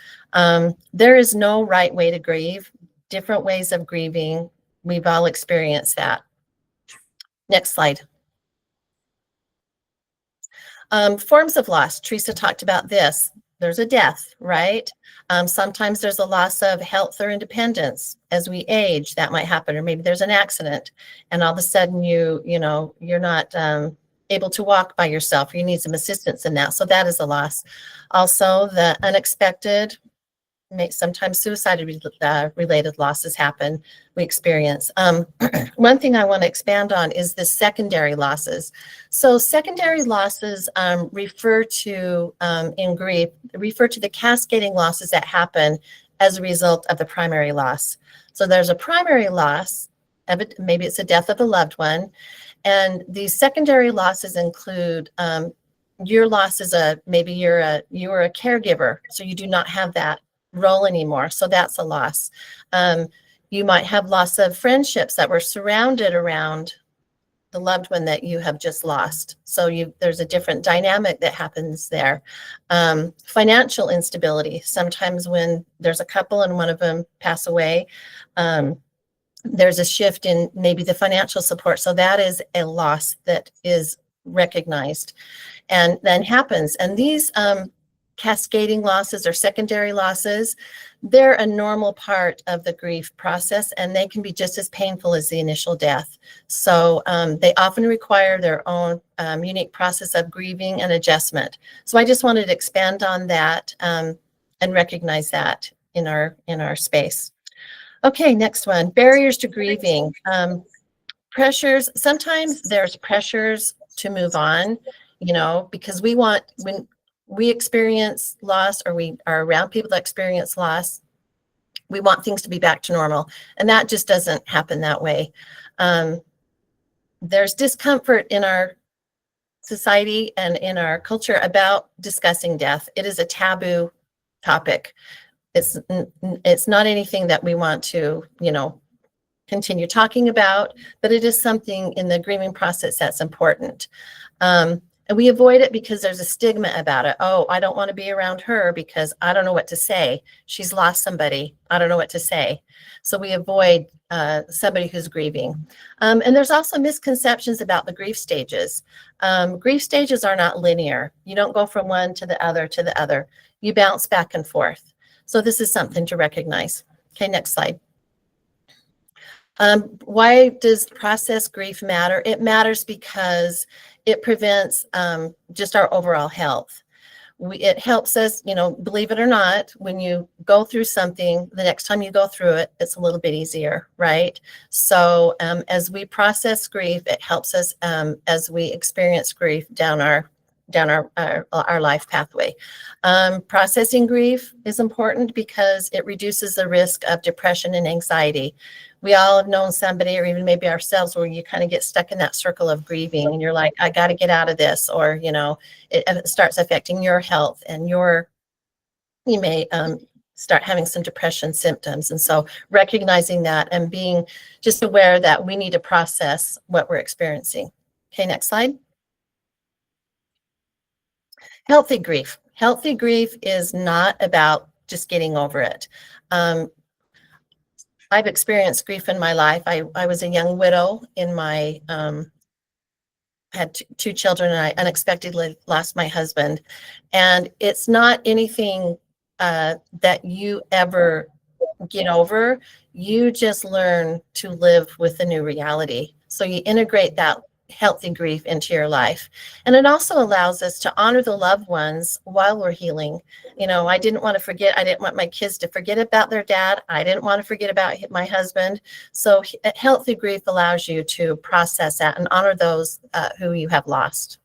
There is no right way to grieve, different ways of grieving. We've all experienced that. Next slide. Forms of loss. Teresa talked about this. There's a death, right? Sometimes there's a loss of health or independence as we age. That might happen, or maybe there's an accident, and all of a sudden you're not able to walk by yourself. You need some assistance in that. So that is a loss. Also, the unexpected sometimes suicide-related losses happen, we experience. One thing I want to expand on is the secondary losses. So secondary losses refer to, in grief, refer to the cascading losses that happen as a result of the primary loss. So there's a primary loss, maybe it's a death of a loved one, and these secondary losses include your loss is maybe you were a caregiver, so you do not have that role anymore. So that's a loss. You might have loss of friendships that were surrounded around the loved one that you have just lost. So there's a different dynamic that happens there. Financial instability. Sometimes when there's a couple and one of them pass away, there's a shift in maybe the financial support. So that is a loss that is recognized and then happens. And these cascading losses or secondary losses, they're a normal part of the grief process, and they can be just as painful as the initial death. So they often require their own unique process of grieving and adjustment. So I just wanted to expand on that and recognize that in our space. Okay, next one, barriers to grieving. Pressures, sometimes there's pressures to move on, because when we experience loss or we are around people that experience loss, we want things to be back to normal. And that just doesn't happen that way. There's discomfort in our society and in our culture about discussing death. It is a taboo topic. It's not anything that we want to, continue talking about, but it is something in the grieving process that's important. And we avoid it because there's a stigma about it. Oh, I don't want to be around her because I don't know what to say. She's lost somebody. I don't know what to say. So we avoid somebody who's grieving. And there's also misconceptions about the grief stages. Grief stages are not linear. You don't go from one to the other to the other. You bounce back and forth. So this is something to recognize. Okay, next slide. Why does process grief matter? It matters because it prevents just our overall health. It helps us, believe it or not, when you go through something, the next time you go through it, it's a little bit easier, right? So as we process grief, it helps us as we experience grief down our life pathway. Processing grief is important because it reduces the risk of depression and anxiety. We all have known somebody, or even maybe ourselves, where you kind of get stuck in that circle of grieving and you're like, I got to get out of this, or, it starts affecting your health and you may start having some depression symptoms. And so recognizing that and being just aware that we need to process what we're experiencing. Okay, next slide. Healthy grief. Healthy grief is not about just getting over it. I've experienced grief in my life. I was a young widow had two children, and I unexpectedly lost my husband. And it's not anything that you ever get over. You just learn to live with the new reality. So you integrate that healthy grief into your life. And it also allows us to honor the loved ones while we're healing. I didn't want to forget. I didn't want my kids to forget about their dad. I didn't want to forget about my husband. So healthy grief allows you to process that and honor those who you have lost.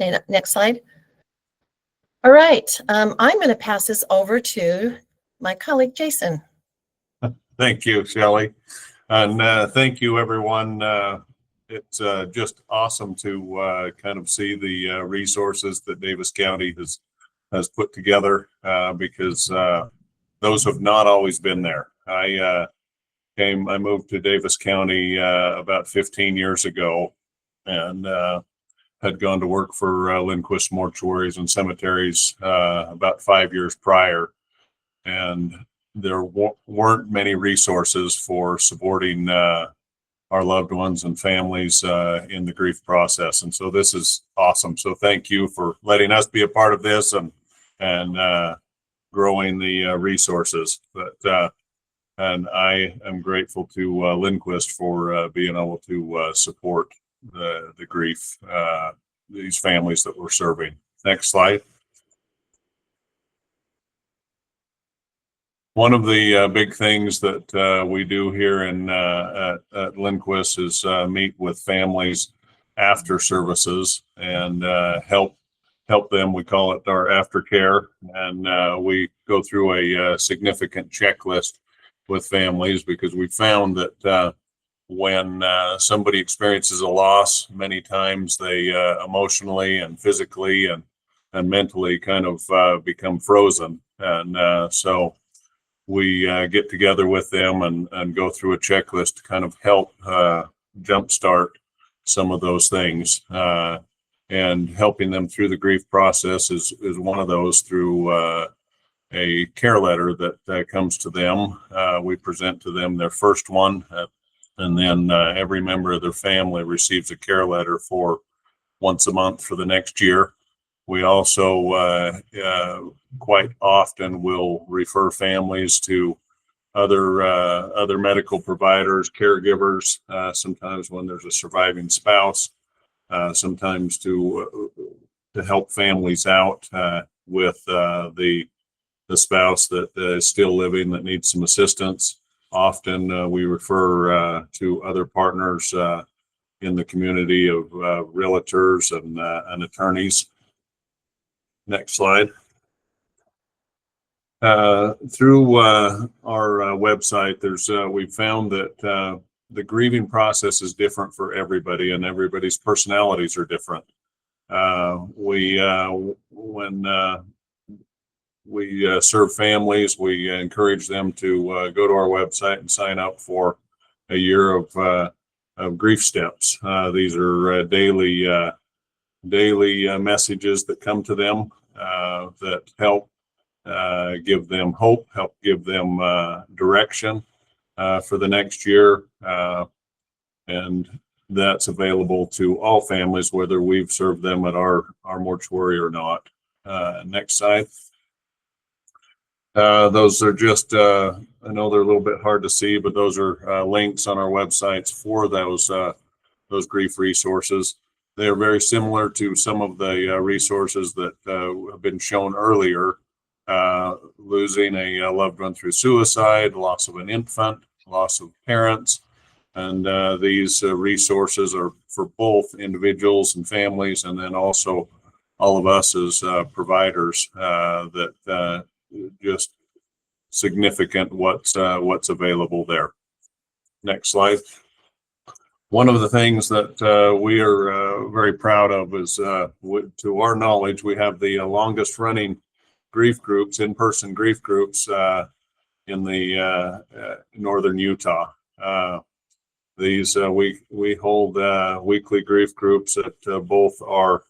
Okay, next slide. All right. I'm going to pass this over to my colleague, Jason. Thank you, Shelley. And thank you, everyone. It's just awesome to kind of see the resources that Davis County has put together because those have not always been there. I moved to Davis County about 15 years ago and had gone to work for Lindquist Mortuaries and Cemeteries about 5 years prior. And there weren't many resources for supporting our loved ones and families in the grief process. And so this is awesome. So thank you for letting us be a part of this and growing the resources. And I am grateful to Lindquist for being able to support the grief, these families that we're serving. Next slide. One of the big things that we do here at Lindquist is meet with families after services and help them. We call it our aftercare, and we go through a significant checklist with families because we found that when somebody experiences a loss, many times they emotionally and physically and mentally kind of become frozen, and so we get together with them and go through a checklist to kind of help jumpstart some of those things. And helping them through the grief process is one of those through a care letter that comes to them. We present to them their first one, and then every member of their family receives a care letter for once a month for the next year. We also quite often will refer families to other medical providers, caregivers, sometimes when there's a surviving spouse, sometimes to help families out with the spouse that is still living that needs some assistance. Often we refer to other partners in the community of realtors and attorneys. Next slide. Through our website, we've found that the grieving process is different for everybody, and everybody's personalities are different. When we serve families, we encourage them to go to our website and sign up for a year of grief steps. These are daily messages that come to them that help give them hope, help give them direction for the next year. And that's available to all families, whether we've served them at our mortuary or not. Next slide. Those are just, I know they're a little bit hard to see, but those are links on our websites for those grief resources. They are very similar to some of the resources that have been shown earlier. Losing a loved one through suicide, loss of an infant, loss of parents. And these resources are for both individuals and families, and then also all of us as providers that just significant what's available there. Next slide. One of the things that we are very proud of is, to our knowledge, we have the longest running grief groups, in-person grief groups in the northern Utah. These we hold weekly grief groups at both our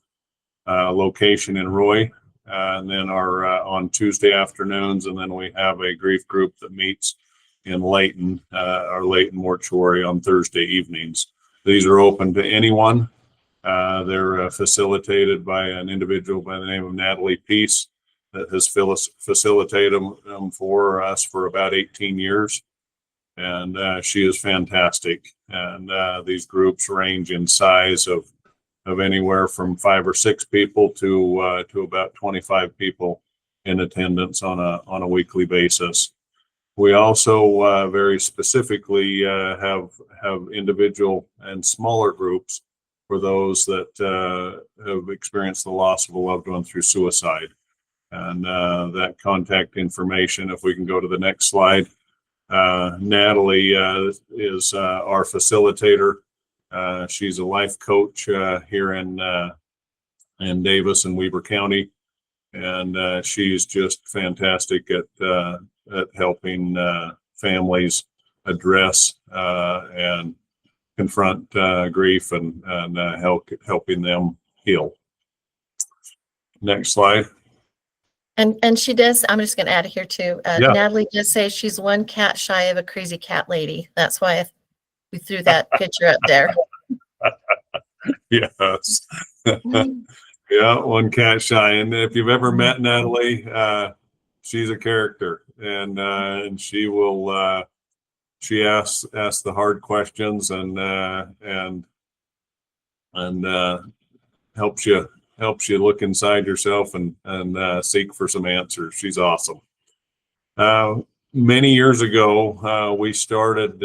location in Roy, and then on Tuesday afternoons, and then we have a grief group that meets in Layton, our Layton mortuary, on Thursday evenings. These are open to anyone. They're facilitated by an individual by the name of Natalie Peace that has facilitated them for us for about 18 years. And she is fantastic. And these groups range in size of anywhere from 5 or 6 people to about 25 people in attendance on a weekly basis. We also very specifically have individual and smaller groups for those that have experienced the loss of a loved one through suicide. And that contact information, if we can go to the next slide. Natalie is our facilitator. She's a life coach here in Davis and Weber County, and she's just fantastic at helping families address and confront grief and helping them heal. Next slide. And she does, I'm just going to add here too. Yeah. Natalie does say she's one cat shy of a crazy cat lady. That's why we threw that picture up there. Yes. Yeah, one cat shy. And if you've ever met Natalie, she's a character, and she will she asks the hard questions and helps you look inside yourself and seek for some answers. She's awesome. many years ago, we started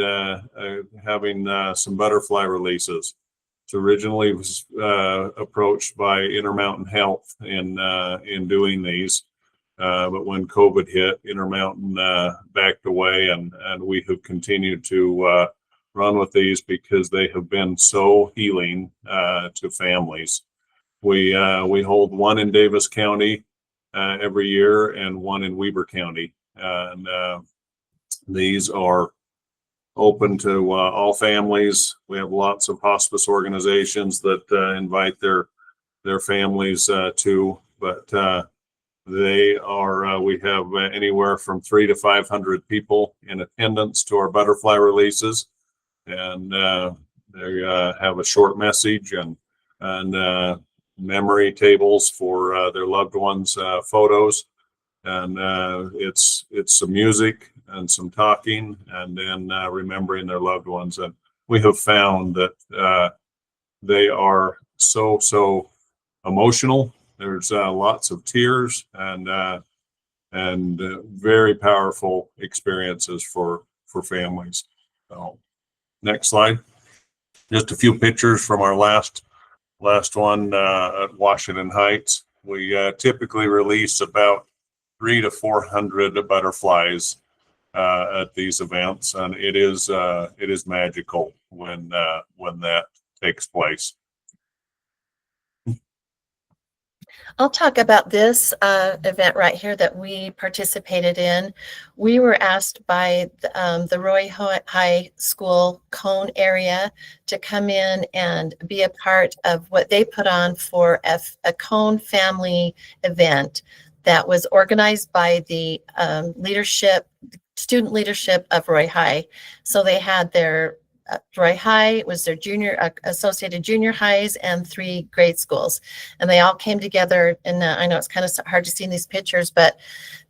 having some butterfly releases. So originally was approached by Intermountain Health in doing these, but when COVID hit, Intermountain backed away, and we have continued to run with these because they have been so healing to families. We hold one in Davis County every year and one in Weber County, and these are open to all families. We have lots of hospice organizations that invite their families too, but they are we have anywhere from 300 to 500 people in attendance to our butterfly releases, and they have a short message and memory tables for their loved ones' photos, and it's some music and some talking, and then remembering their loved ones. And we have found that they are so emotional. There's lots of tears and very powerful experiences for families. So, next slide. Just a few pictures from our last one at Washington Heights. We typically release about 300 to 400 butterflies at these events, and it is magical when that takes place. I'll talk about this event right here that we participated in. We were asked by the Roy High School Cone area to come in and be a part of what they put on for a Cone family event that was organized by the student leadership of Roy High. So they had their Roy High was their associated junior highs and 3 grade schools, and they all came together. And I know it's kind of hard to see in these pictures, but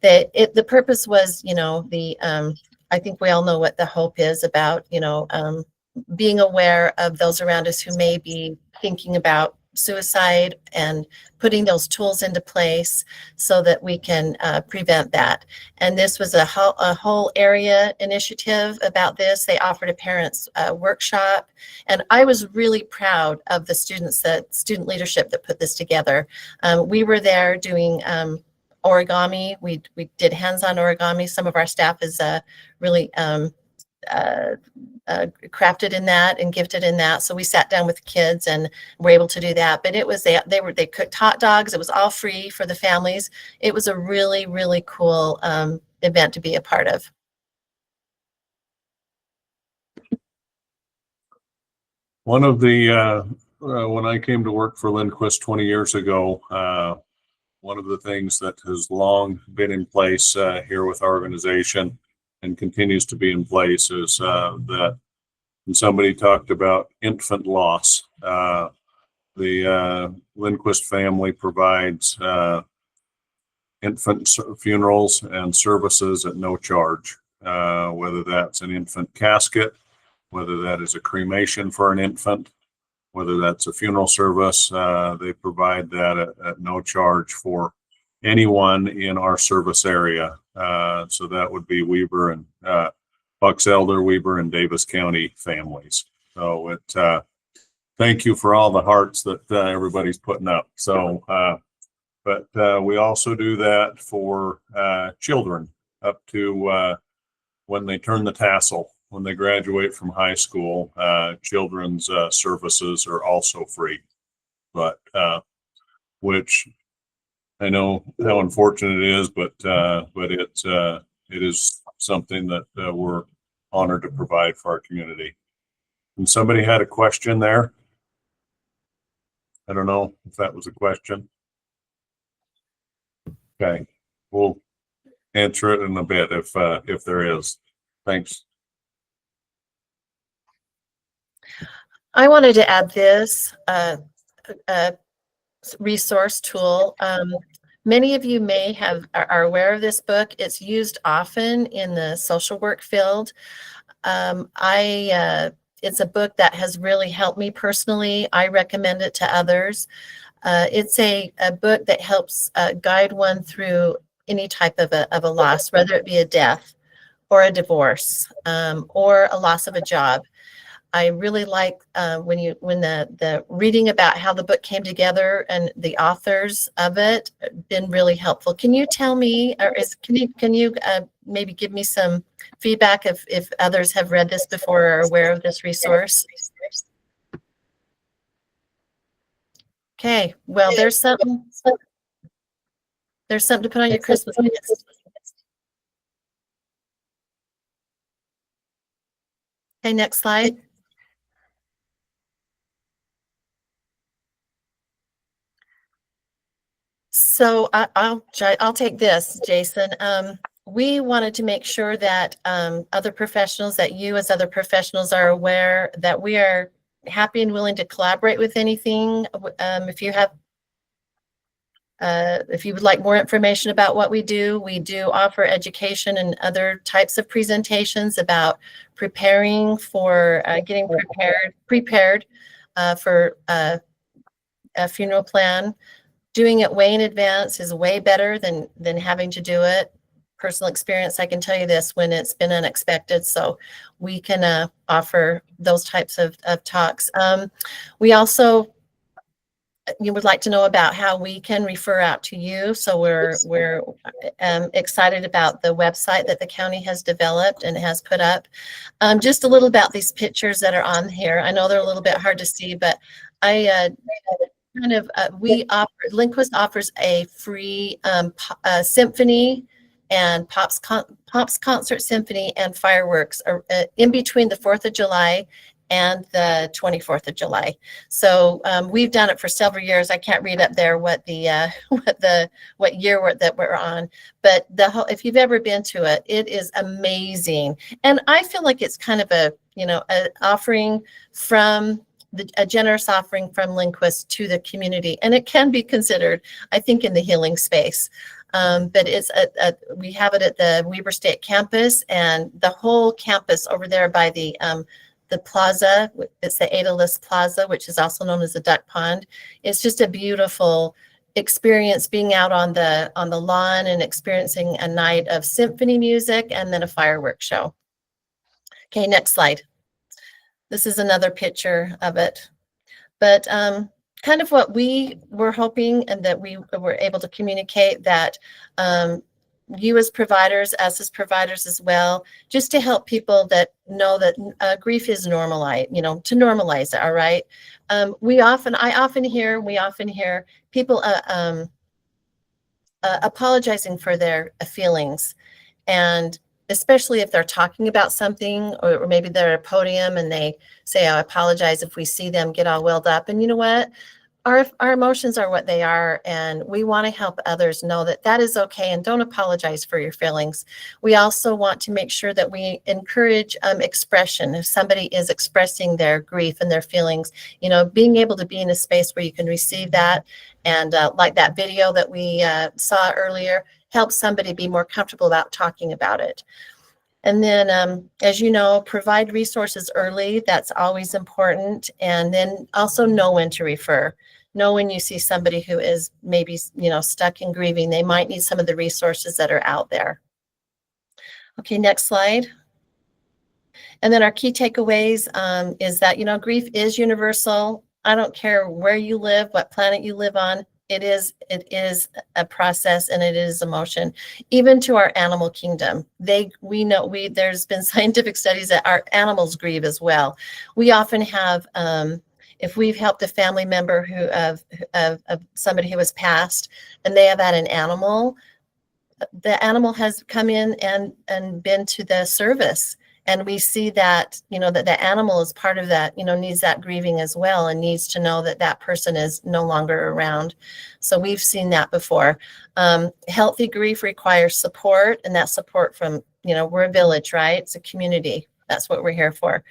the purpose was, I think we all know what the hope is about, being aware of those around us who may be thinking about suicide and putting those tools into place so that we can prevent that. And this was a whole area initiative about this. They offered a parents workshop, and I was really proud of the student leadership that put this together. We were there doing origami. We did hands-on origami. Some of our staff is really crafted in that and gifted in that. So we sat down with kids and were able to do that. But it was they cooked hot dogs. It was all free for the families. It was a really, really cool event to be a part of. One of the when I came to work for Lindquist 20 years ago, one of the things that has long been in place here with our organization and continues to be in place is that when somebody talked about infant loss, the Lindquist family provides infant funerals and services at no charge, whether that's an infant casket, whether that is a cremation for an infant, whether that's a funeral service. They provide that at no charge for anyone in our service area. So that would be Weber and Bucks Elder, Weber, and Davis County families. So thank you for all the hearts that everybody's putting up. So, but we also do that for children up to when they turn the tassel, when they graduate from high school. Children's services are also free, but which I know how unfortunate it is, but it is something that we're honored to provide for our community. And somebody had a question there. I don't know if that was a question. Okay, we'll answer it in a bit if there is. Thanks. I wanted to add this resource tool. Many of you may are aware of this book. It's used often in the social work field. It's a book that has really helped me personally. I recommend it to others. It's a book that helps guide one through any type of a loss, whether it be a death or a divorce, or a loss of a job. I really like when the reading about how the book came together and the authors of it been really helpful. Can you tell me, or can you maybe give me some feedback if others have read this before or are aware of this resource? Okay, well, there's something to put on your Christmas list. Okay, next slide. So I'll take this, Jason. We wanted to make sure that other professionals, that you as other professionals are aware that we are happy and willing to collaborate with anything. If you would like more information about what we do offer education and other types of presentations about preparing for getting prepared for a funeral plan. Doing it way in advance is way better than having to do it. Personal experience, I can tell you this when it's been unexpected. So we can offer those types of talks. We also, you would like to know about how we can refer out to you. So we're excited about the website that the county has developed and has put up. Just a little about these pictures that are on here. I know they're a little bit hard to see, but Lindquist offers a free symphony and Pops Concert Symphony and fireworks in between the 4th of July and the 24th of July. So we've done it for several years. I can't read up there what year that we're on, but if you've ever been to it, it is amazing. And I feel like it's kind of a offering from a generous offering from Lindquist to the community, and it can be considered, I think, in the healing space. But it's we have it at the Weber State campus, and the whole campus over there by the plaza. It's the Adalis Plaza, which is also known as the Duck Pond. It's just a beautiful experience being out on the lawn and experiencing a night of symphony music and then a fireworks show. Okay, next slide. This is another picture of it, but kind of what we were hoping and that we were able to communicate that you as providers, us as providers as well, just to help people that know that grief is normalized, to normalize it. All right. We often hear people apologizing for their feelings, and especially if they're talking about something, or maybe they're at a podium and they say, I apologize, if we see them get all welled up. And you know what? Our emotions are what they are, and we want to help others know that that is okay, and don't apologize for your feelings. We also want to make sure that we encourage expression. If somebody is expressing their grief and their feelings, being able to be in a space where you can receive that, and like that video that we saw earlier, help somebody be more comfortable about talking about it. And then, as you know, provide resources early. That's always important. And then also know when to refer. Know when you see somebody who is maybe, stuck in grieving. They might need some of the resources that are out there. Okay, next slide. And then our key takeaways is that, grief is universal. I don't care where you live, what planet you live on. It is a process, and it is emotion. Even to our animal kingdom, there's been scientific studies that our animals grieve as well. We often have, if we've helped a family member of somebody who has passed, and they have had an animal, the animal has come in and been to the service. And we see that, that the animal is part of that, needs that grieving as well, and needs to know that that person is no longer around. So we've seen that before. Healthy grief requires support, and that support from, we're a village, right? It's a community. That's what we're here for.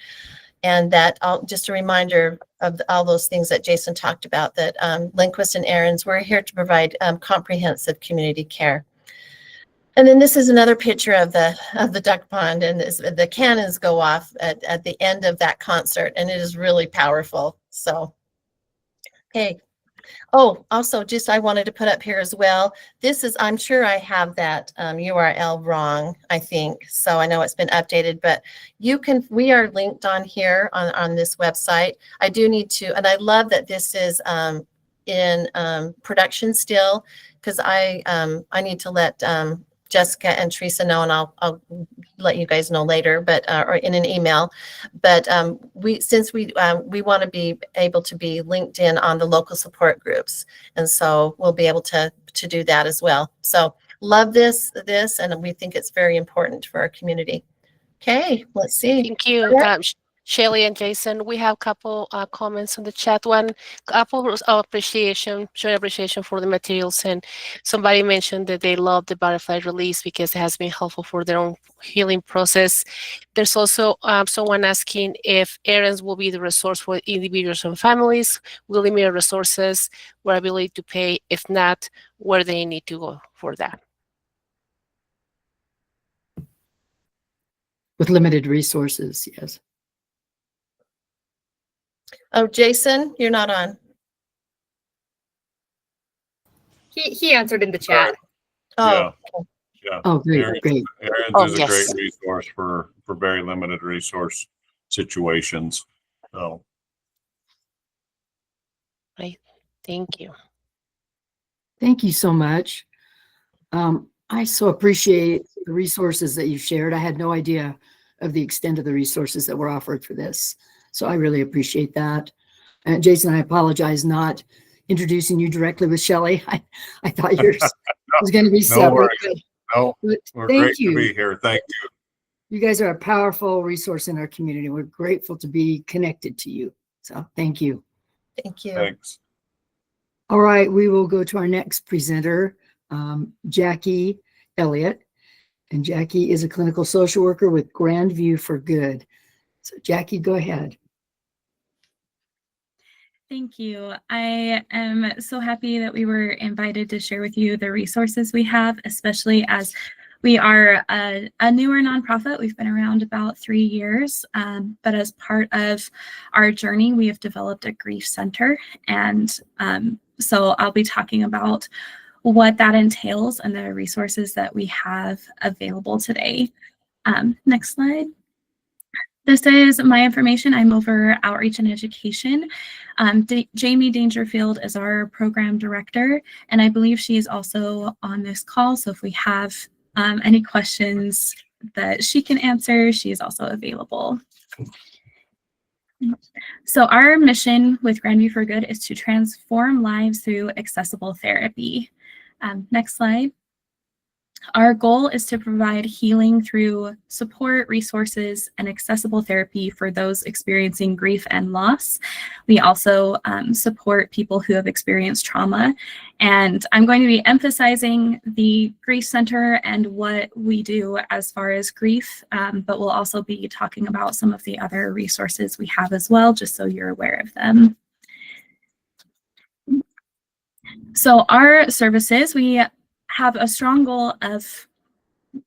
And that, just a reminder of all those things that Jason talked about, that Lindquist and Aaron's, we're here to provide comprehensive community care. And then this is another picture of the duck pond, and the cannons go off at the end of that concert, and it is really powerful. So, okay. Oh, also, just I wanted to put up here as well. This is, I'm sure I have that URL wrong, I think. So I know it's been updated, but you can, we are linked on here on this website. I do need to, and I love that this is in production still, because I need to let Jessica and Teresa know, and I'll let you guys know later, but or in an email. But since we want to be able to be linked in on the local support groups, and so we'll be able to do that as well. So love this, and we think it's very important for our community. Okay, let's see. Thank you, Shelly and Jason. We have a couple comments on the chat. One, couple of appreciation, showing appreciation for the materials, and somebody mentioned that they love the butterfly release because it has been helpful for their own healing process. There's also someone asking if errands will be the resource for individuals and families, will limited resources, or ability to pay. If not, where they need to go for that. With limited resources, yes. Oh, Jason, you're not on. He answered in the chat. Oh, Yeah. Oh, great, Aaron's- great. Aaron's Oh, is a yes. great resource for very limited resource situations. So, Thank you. Thank you so much. I so appreciate the resources that you shared. I had no idea of the extent of the resources that were offered for this. So I really appreciate that. Jason, I apologize not introducing you directly with Shelly. I thought yours was going to be separate. worries. no, But we're thank great you. to be here. Thank you. You guys are a powerful resource in our community. We're grateful to be connected to you. So thank you. thank you. Thanks. All right, we will go to our next presenter, Jackie Elliott. And Jackie is a clinical social worker with Grandview for Good. So Jackie, go ahead. Thank you. I am so happy that we were invited to share with you the resources we have, especially as we are a newer nonprofit. We've been around about 3 years, but as part of our journey, we have developed a grief center. And so I'll be talking about what that entails and the resources that we have available today. Next slide. This is my information. I'm over outreach and education. Jamie Dangerfield is our program director, and I believe she is also on this call. So if we have any questions that she can answer, she is also available. So our mission with Grandview for Good is to transform lives through accessible therapy. Next slide. Our goal is to provide healing through support, resources, and accessible therapy for those experiencing grief and loss. We also support people who have experienced trauma. And I'm going to be emphasizing the Grief Center and what we do as far as grief, but we'll also be talking about some of the other resources we have as well, just so you're aware of them. So our services, we have a strong goal of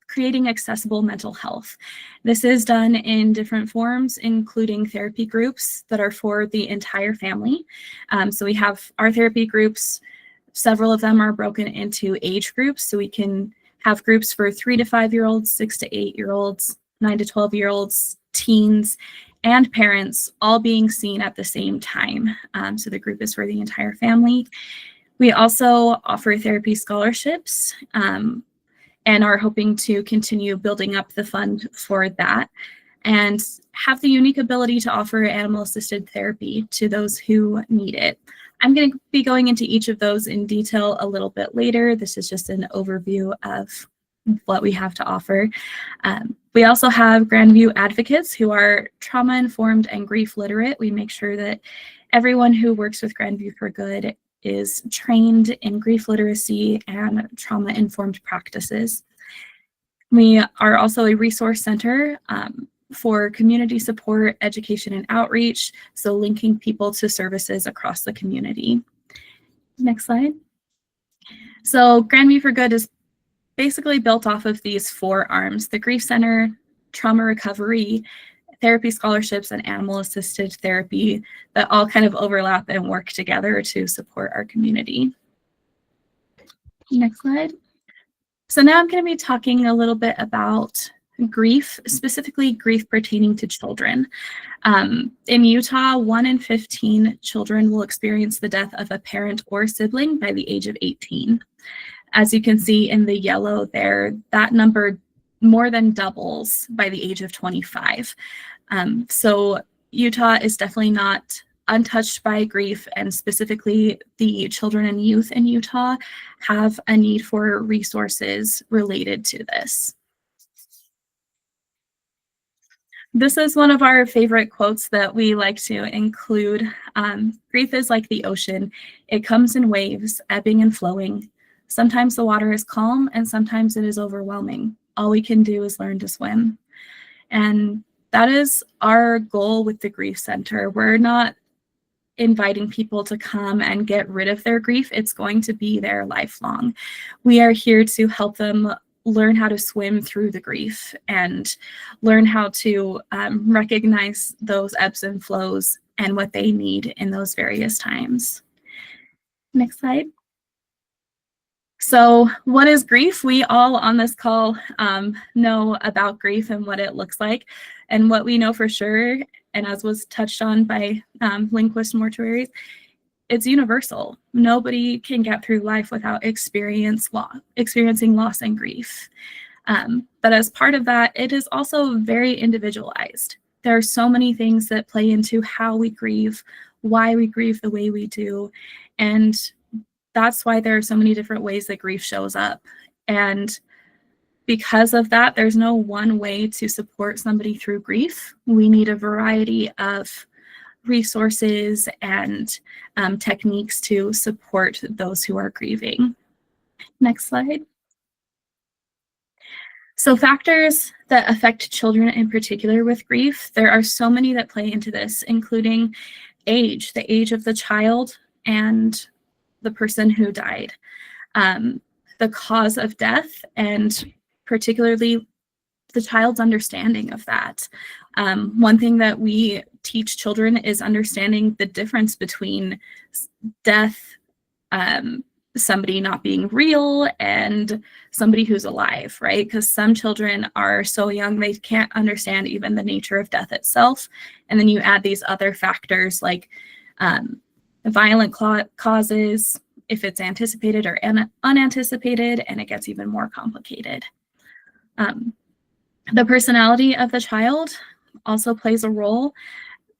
creating accessible mental health. This is done in different forms, including therapy groups that are for the entire family. So we have our therapy groups, several of them are broken into age groups. So we can have groups for 3 to 5-year-olds, 6 to 8-year-olds, 9 to 12-year-olds, teens, and parents all being seen at the same time. So the group is for the entire family. We also offer therapy scholarships and are hoping to continue building up the fund for that and have the unique ability to offer animal-assisted therapy to those who need it. I'm going to be going into each of those in detail a little bit later. This is just an overview of what we have to offer. We also have Grandview advocates who are trauma-informed and grief literate. We make sure that everyone who works with Grandview for Good is trained in grief literacy and trauma-informed practices. We are also a resource center for community support, education, and outreach, so linking people to services across the community. Next slide. So Grandview for Good is basically built off of these 4 arms: the Grief Center, Trauma Recovery, therapy scholarships and animal assisted therapy that all kind of overlap and work together to support our community. Next slide. So now I'm going to be talking a little bit about grief, specifically grief pertaining to children. In Utah, 1 in 15 children will experience the death of a parent or sibling by the age of 18. As you can see in the yellow there, that number more than doubles by the age of 25. So Utah is definitely not untouched by grief, and specifically the children and youth in Utah have a need for resources related to this. This is one of our favorite quotes that we like to include. Grief is like the ocean. It comes in waves, ebbing and flowing. Sometimes the water is calm and sometimes it is overwhelming. All we can do is learn to swim. And that is our goal with the Grief Center. We're not inviting people to come and get rid of their grief. It's going to be there lifelong. We are here to help them learn how to swim through the grief and learn how to recognize those ebbs and flows and what they need in those various times. Next slide. So what is grief? We all on this call know about grief and what it looks like. And what we know for sure, and as was touched on by linguist mortuaries, it's universal. Nobody can get through life without experiencing loss and grief. But as part of that, it is also very individualized. There are so many things that play into how we grieve, why we grieve the way we do. And that's why there are so many different ways that grief shows up. And because of that, there's no one way to support somebody through grief. We need a variety of resources and techniques to support those who are grieving. Next slide. So factors that affect children in particular with grief, there are so many that play into this, including age, the age of the child and the person who died, the cause of death, and particularly the child's understanding of that. One thing that we teach children is understanding the difference between death, somebody not being real, and somebody who's alive, right? Because some children are so young they can't understand even the nature of death itself. And then you add these other factors like violent causes, if it's anticipated or unanticipated, and it gets even more complicated. The personality of the child also plays a role,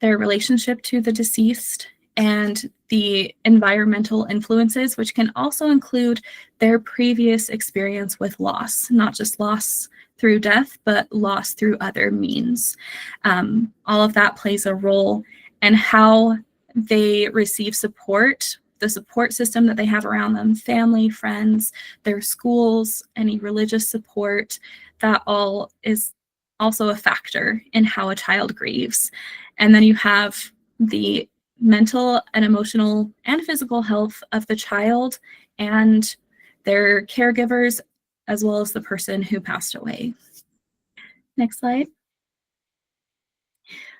their relationship to the deceased, and the environmental influences, which can also include their previous experience with loss, not just loss through death, but loss through other means. All of that plays a role in how they receive support, the support system that they have around them, family, friends, their schools, any religious support. That all is also a factor in how a child grieves. And then you have the mental and emotional and physical health of the child and their caregivers, as well as the person who passed away. Next slide.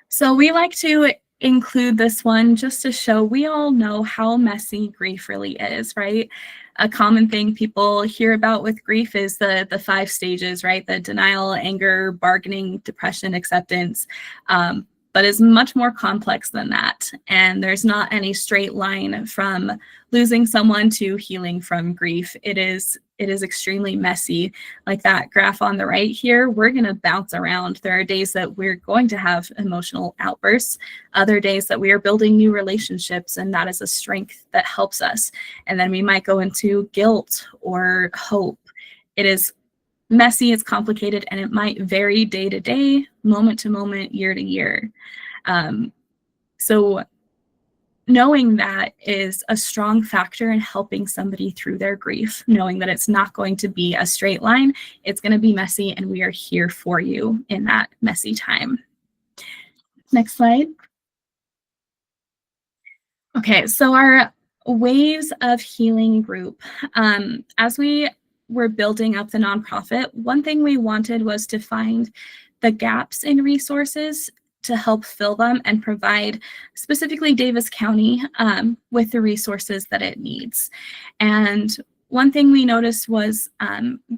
So we like to include this one just to show we all know how messy grief really is, right? A common thing people hear about with grief is the 5 stages, right? The denial, anger, bargaining, depression, acceptance. But it's much more complex than that. And there's not any straight line from losing someone to healing from grief. It is extremely messy. Like that graph on the right here, we're going to bounce around. There are days that we're going to have emotional outbursts, other days that we are building new relationships, and that is a strength that helps us. And then we might go into guilt or hope. It is messy, it's complicated, and it might vary day to day, moment to moment, year to year. So knowing that is a strong factor in helping somebody through their grief, knowing that it's not going to be a straight line, it's going to be messy, and we are here for you in that messy time. Next slide. Okay, so our Waves of Healing group. As we were building up the nonprofit, one thing we wanted was to find the gaps in resources to help fill them and provide specifically Davis County with the resources that it needs. And one thing we noticed was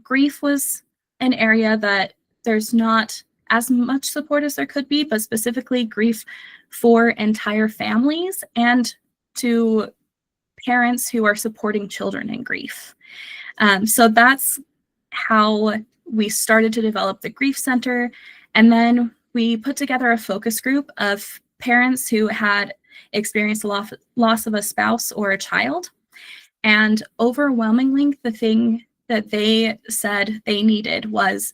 grief was an area that there's not as much support as there could be, but specifically grief for entire families and to parents who are supporting children in grief. So that's how we started to develop the Grief Center. And then we put together a focus group of parents who had experienced the loss of a spouse or a child. And overwhelmingly, the thing that they said they needed was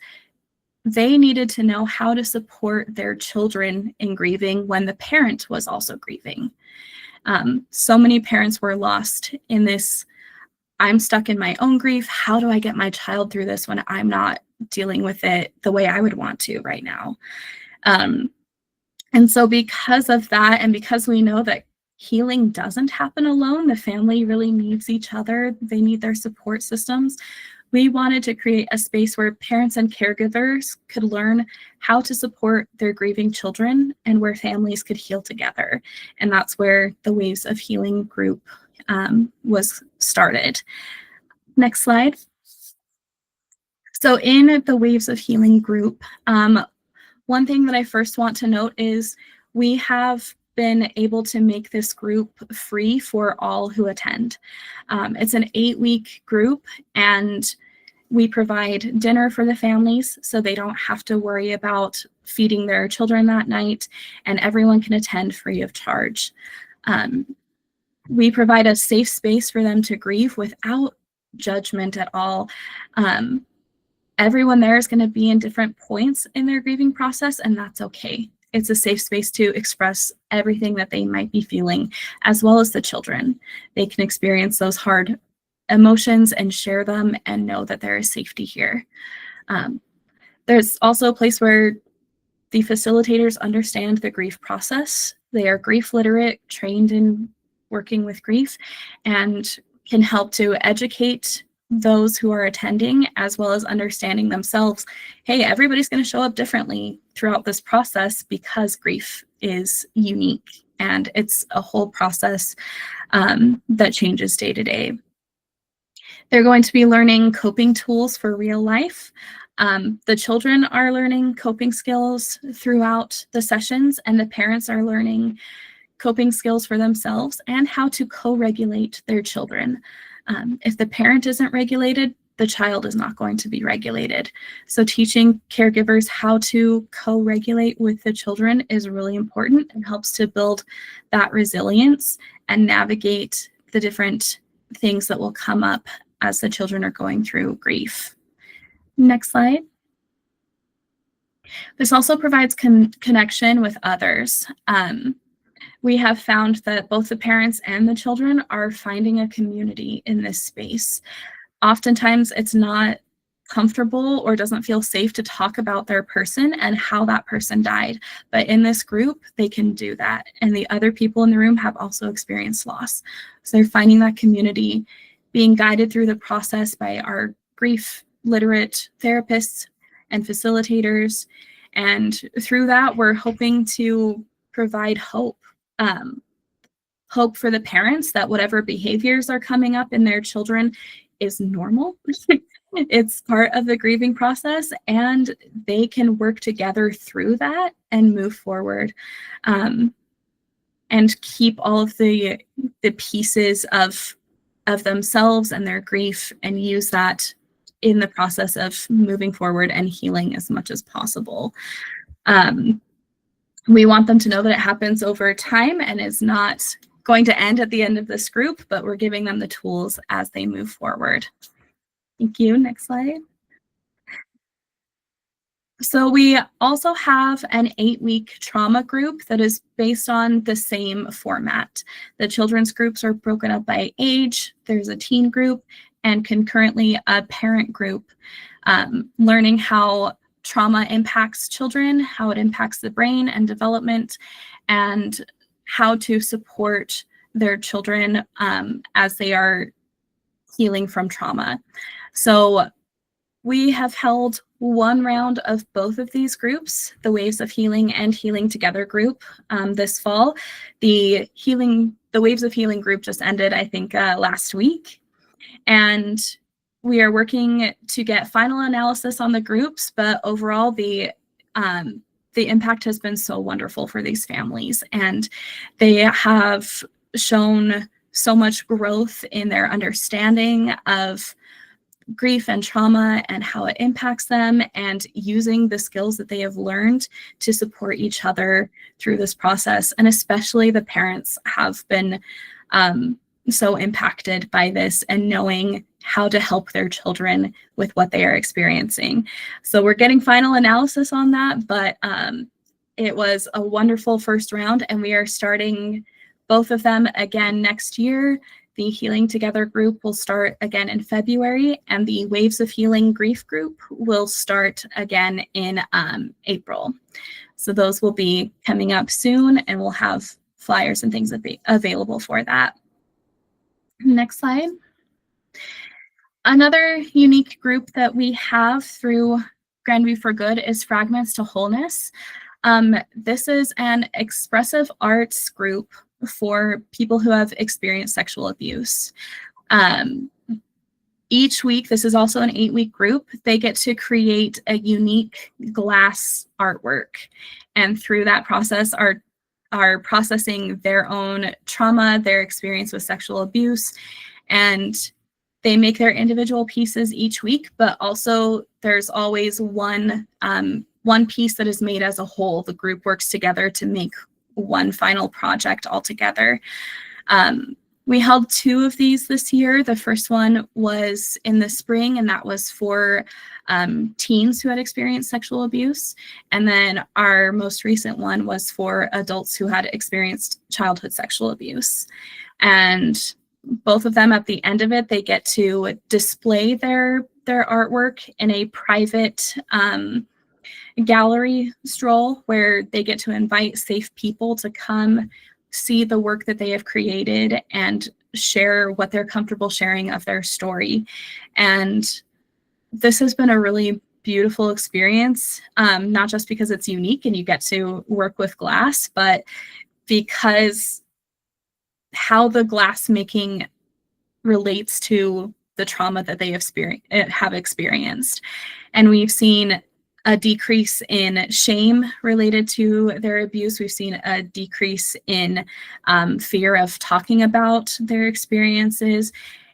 they needed to know how to support their children in grieving when the parent was also grieving. So many parents were lost in this, I'm stuck in my own grief. How do I get my child through this when I'm not dealing with it the way I would want to right now? And so because of that, and because we know that healing doesn't happen alone, the family really needs each other. They need their support systems. We wanted to create a space where parents and caregivers could learn how to support their grieving children and where families could heal together. And that's where the Waves of Healing group was started. Next slide. So in the Waves of Healing group, one thing that I first want to note is we have been able to make this group free for all who attend. It's an 8-week group, and we provide dinner for the families so they don't have to worry about feeding their children that night, and everyone can attend free of charge. We provide a safe space for them to grieve without judgment at all. Everyone there is going to be in different points in their grieving process, and that's okay. It's a safe space to express everything that they might be feeling, as well as the children. They can experience those hard emotions and share them and know that there is safety here. There's also a place where the facilitators understand the grief process. They are grief literate, trained in working with grief, and can help to educate those who are attending, as well as understanding themselves. Hey, everybody's going to show up differently throughout this process because grief is unique and it's a whole process that changes day to day. They're going to be learning coping tools for real life. The children are learning coping skills throughout the sessions, and the parents are learning coping skills for themselves and how to co-regulate their children. If the parent isn't regulated, the child is not going to be regulated. So teaching caregivers how to co-regulate with the children is really important and helps to build that resilience and navigate the different things that will come up as the children are going through grief. Next slide. This also provides connection with others. We have found that both the parents and the children are finding a community in this space. Oftentimes it's not comfortable or doesn't feel safe to talk about their person and how that person died. But in this group, they can do that. And the other people in the room have also experienced loss. So they're finding that community, being guided through the process by our grief literate therapists and facilitators. And through that, we're hoping to provide hope. Hope for the parents that whatever behaviors are coming up in their children is normal. It's part of the grieving process, and they can work together through that and move forward, and keep all of the pieces of themselves and their grief and use that in the process of moving forward and healing as much as possible. We want them to know that it happens over time and is not going to end at the end of this group, but we're giving them the tools as they move forward. Thank you. Next slide. So we also have an 8-week trauma group that is based on the same format. The children's groups are broken up by age. There's a teen group and concurrently a parent group, learning how trauma impacts children, how it impacts the brain and development, and how to support their children as they are healing from trauma. So We have held one round of both of these groups, the Waves of Healing and Healing Together group, this fall. The Waves of Healing group just ended, I think, last week. And we are working to get final analysis on the groups, but overall the impact has been so wonderful for these families, and they have shown so much growth in their understanding of grief and trauma and how it impacts them, and using the skills that they have learned to support each other through this process. And especially the parents have been so impacted by this, and knowing how to help their children with what they are experiencing. So we're getting final analysis on that, but it was a wonderful first round, and we are starting both of them again next year. The Healing Together group will start again in February, and the Waves of Healing grief group will start again in April. So those will be coming up soon, and we'll have flyers and things available for that. Next slide. Another unique group that we have through Grandview for Good is Fragments to Wholeness. This is an expressive arts group for people who have experienced sexual abuse. Each week, this is also an 8-week group, they get to create a unique glass artwork. And through that process are processing their own trauma, their experience with sexual abuse, and they make their individual pieces each week, but also there's always one piece that is made as a whole. The group works together to make one final project all together. We held 2 of these this year. The first one was in the spring, and that was for teens who had experienced sexual abuse. And then our most recent one was for adults who had experienced childhood sexual abuse. And both of them, at the end of it, they get to display their artwork in a private gallery stroll, where they get to invite safe people to come see the work that they have created and share what they're comfortable sharing of their story. And this has been a really beautiful experience, not just because it's unique and you get to work with glass, but because how the glass making relates to the trauma that they have experienced. And we've seen a decrease in shame related to their abuse. We've seen a decrease in fear of talking about their experiences,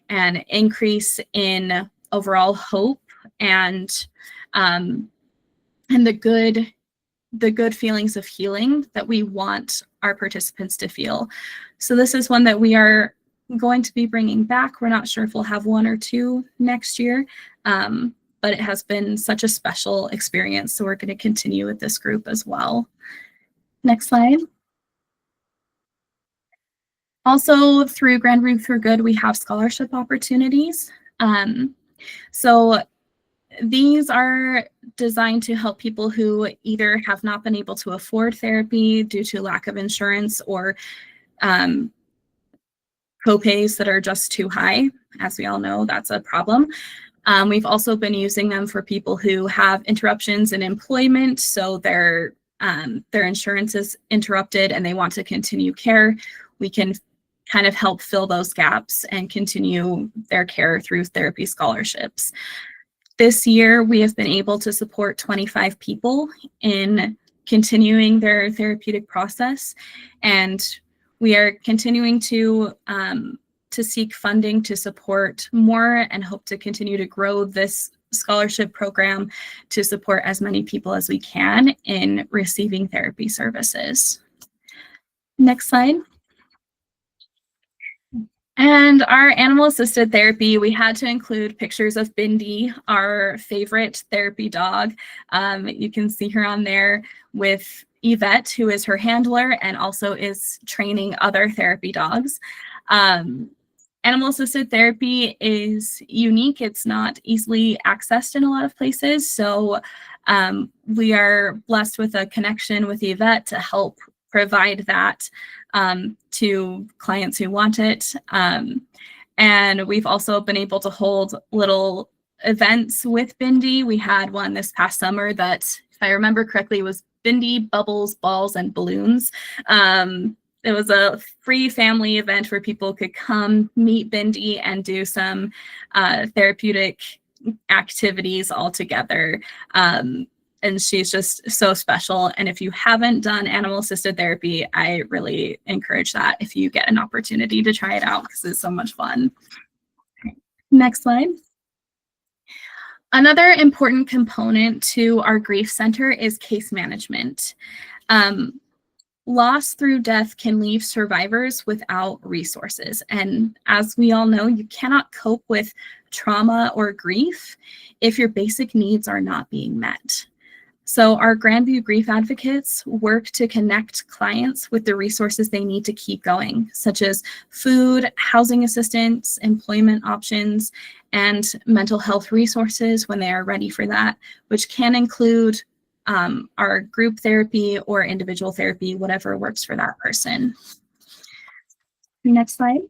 and increase in overall hope and the good feelings of healing that we want our participants to feel. So this is one that we are going to be bringing back. We're not sure if we'll have 1 or 2 next year, but it has been such a special experience. So we're going to continue with this group as well. Next slide. Also, through Grandview for Good, we have scholarship opportunities. So these are designed to help people who either have not been able to afford therapy due to lack of insurance, or copays that are just too high. As we all know, that's a problem. We've also been using them for people who have interruptions in employment, so their insurance is interrupted and they want to continue care. We can kind of help fill those gaps and continue their care through therapy scholarships. This year, we have been able to support 25 people in continuing their therapeutic process, and we are continuing to seek funding to support more, and hope to continue to grow this scholarship program to support as many people as we can in receiving therapy services. Next slide. And our animal-assisted therapy, we had to include pictures of Bindi, our favorite therapy dog. You can see her on there with Yvette, who is her handler and also is training other therapy dogs. Animal-assisted therapy is unique. It's not easily accessed in a lot of places. So we are blessed with a connection with Yvette to help provide that to clients who want it. And we've also been able to hold little events with Bindi. We had one this past summer that, if I remember correctly, was Bindi, bubbles, balls, and balloons. It was a free family event where people could come meet Bindi and do some therapeutic activities all together. And she's just so special. And if you haven't done animal assisted therapy, I really encourage that if you get an opportunity to try it out, because it's so much fun. Next slide. Another important component to our grief center is case management. Loss through death can leave survivors without resources. And as we all know, you cannot cope with trauma or grief if your basic needs are not being met. So our Grandview Grief Advocates work to connect clients with the resources they need to keep going, such as food, housing assistance, employment options, and mental health resources when they are ready for that, which can include our group therapy or individual therapy, whatever works for that person. Next slide.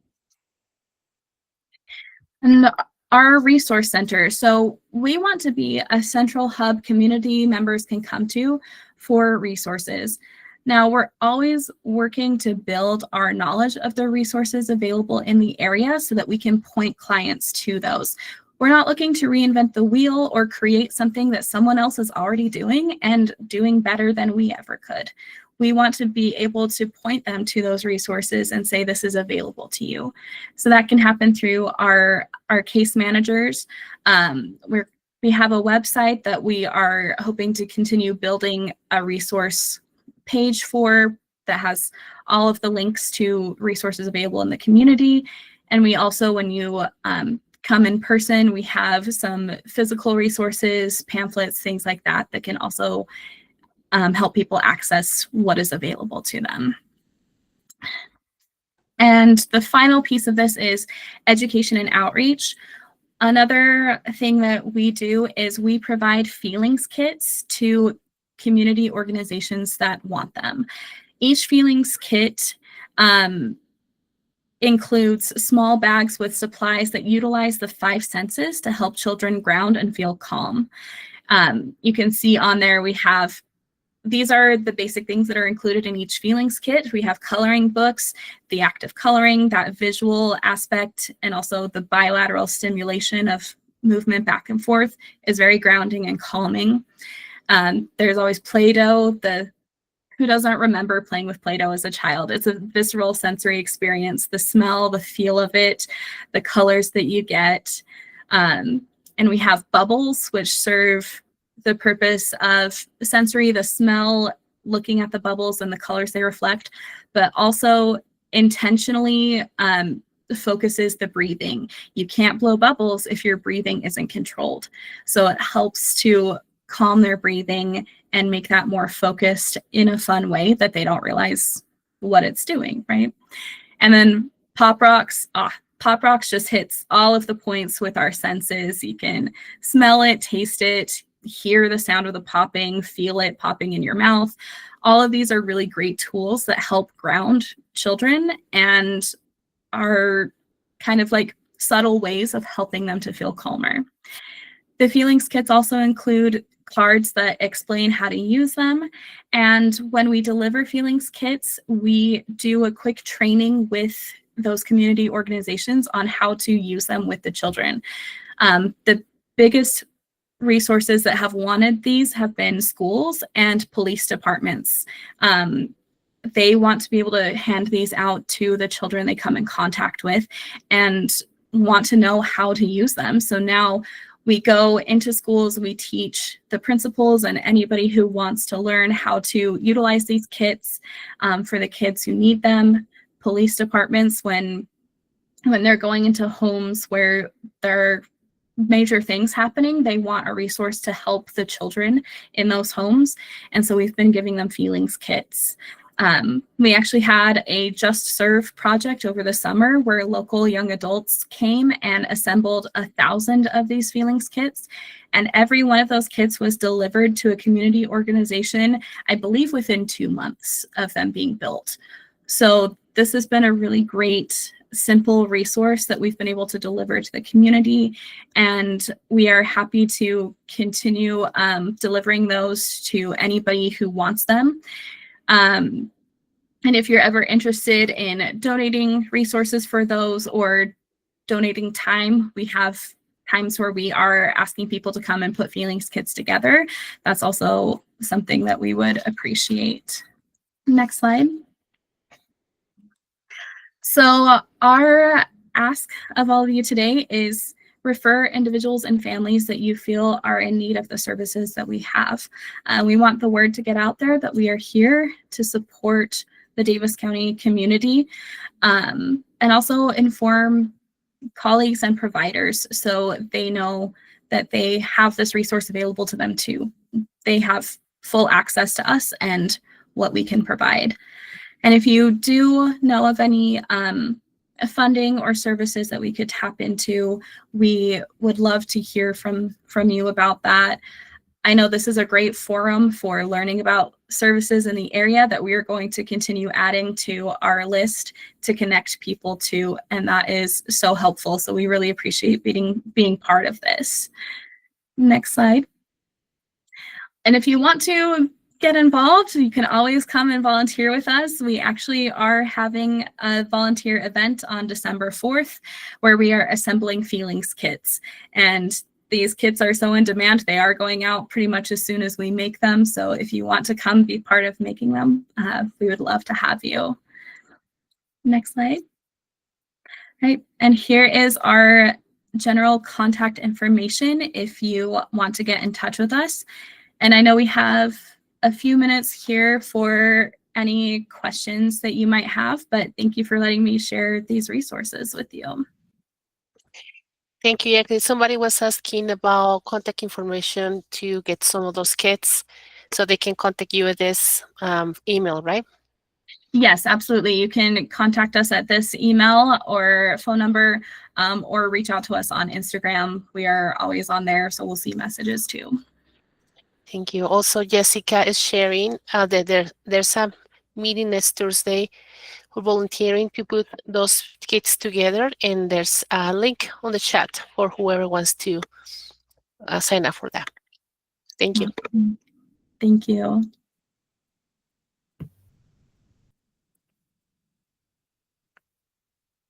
And our resource center. So we want to be a central hub community members can come to for resources. Now, we're always working to build our knowledge of the resources available in the area so that we can point clients to those. We're not looking to reinvent the wheel or create something that someone else is already doing and doing better than we ever could. We want to be able to point them to those resources and say, this is available to you. So that can happen through our case managers. We have a website that we are hoping to continue building a resource page for that has all of the links to resources available in the community. And we also, when you come in person, we have some physical resources, pamphlets, things like that, that can also help people access what is available to them. And the final piece of this is education and outreach. Another thing that we do is we provide feelings kits to community organizations that want them. Each feelings kit includes small bags with supplies that utilize the 5 senses to help children ground and feel calm. You can see on there we have, these are the basic things that are included in each feelings kit. We have coloring books, the act of coloring, that visual aspect, and also the bilateral stimulation of movement back and forth is very grounding and calming. There's always Play-Doh. Who doesn't remember playing with Play-Doh as a child? It's a visceral sensory experience, the smell, the feel of it, the colors that you get. And we have bubbles, which serve the purpose of sensory, the smell, looking at the bubbles and the colors they reflect, but also intentionally focuses the breathing. You can't blow bubbles if your breathing isn't controlled. So it helps to calm their breathing and make that more focused in a fun way that they don't realize what it's doing, right? And then Pop Rocks. Pop Rocks just hits all of the points with our senses. You can smell it, taste it, hear the sound of the popping, feel it popping in your mouth. All of these are really great tools that help ground children and are kind of like subtle ways of helping them to feel calmer. The feelings kits also include cards that explain how to use them. And when we deliver feelings kits, we do a quick training with those community organizations on how to use them with the children. The biggest resources that have wanted these have been schools and police departments. They want to be able to hand these out to the children they come in contact with and want to know how to use them. So now we go into schools, we teach the principals and anybody who wants to learn how to utilize these kits for the kids who need them. Police departments, when they're going into homes where there are major things happening, they want a resource to help the children in those homes. And so we've been giving them feelings kits. We actually had a Just Serve project over the summer where local young adults came and assembled 1,000 of these feelings kits. And every one of those kits was delivered to a community organization, I believe within 2 months of them being built. So this has been a really great simple resource that we've been able to deliver to the community, and we are happy to continue delivering those to anybody who wants them. And if you're ever interested in donating resources for those or donating time, we have times where we are asking people to come and put feelings kits together. That's also something that we would appreciate. Next slide. So our ask of all of you today is refer individuals and families that you feel are in need of the services that we have. We want the word to get out there that we are here to support the Davis County community, and also inform colleagues and providers so they know that they have this resource available to them too. They have full access to us and what we can provide. And if you do know of any funding or services that we could tap into, we would love to hear from you about that. I know this is a great forum for learning about services in the area that we are going to continue adding to our list to connect people to, and that is so helpful. So we really appreciate being part of this. Next slide. And if you want to get involved, you can always come and volunteer with us. We actually are having a volunteer event on December 4th where we are assembling feelings kits. And these kits are so in demand, they are going out pretty much as soon as we make them. So if you want to come be part of making them, we would love to have you. Next slide. Right, and here is our general contact information if you want to get in touch with us. And I know we have a few minutes here for any questions that you might have, but thank you for letting me share these resources with you. Thank you, Jacqueline. Somebody was asking about contact information to get some of those kits, so they can contact you at this email, right? Yes, absolutely. You can contact us at this email or phone number, or reach out to us on Instagram. We are always on there, so we'll see messages too. Thank you. Also, Jessica is sharing that there's a meeting next Thursday for volunteering to put those kits together, and there's a link on the chat for whoever wants to sign up for that. Thank you. Thank you.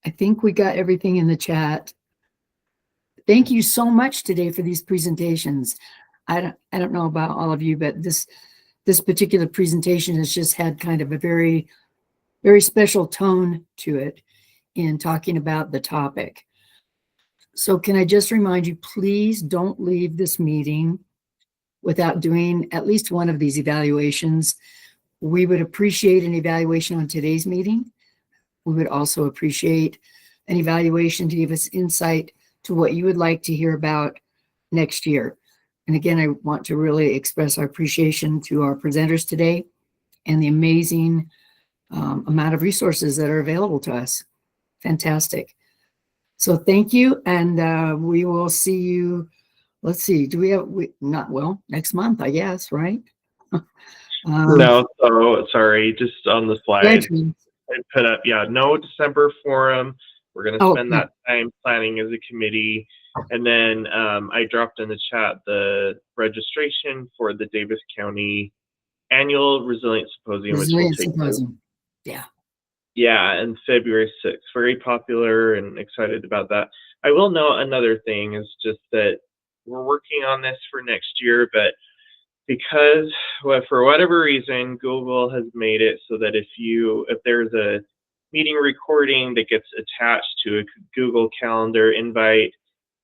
I think we got everything in the chat. Thank you so much today for these presentations. I don't know about all of you, but this particular presentation has just had kind of a very, very special tone to it in talking about the topic. So can I just remind you, please don't leave this meeting without doing at least one of these evaluations. We would appreciate an evaluation on today's meeting. We would also appreciate an evaluation to give us insight to what you would like to hear about next year. And again, I want to really express our appreciation to our presenters today and the amazing amount of resources that are available to us. Fantastic. So thank you. And we will see you. Let's see. Do we have, next month, I guess, right? No, so sorry, just on the slide. Legend. I put up, no December forum. We're going to spend that time planning as a committee. And then I dropped in the chat the registration for the Davis County Annual Resilience Symposium, which will take place. Yeah, and February 6th. Very popular and excited about that. I will note another thing is just that we're working on this for next year, but because for whatever reason, Google has made it so that if there's a meeting recording that gets attached to a Google Calendar invite,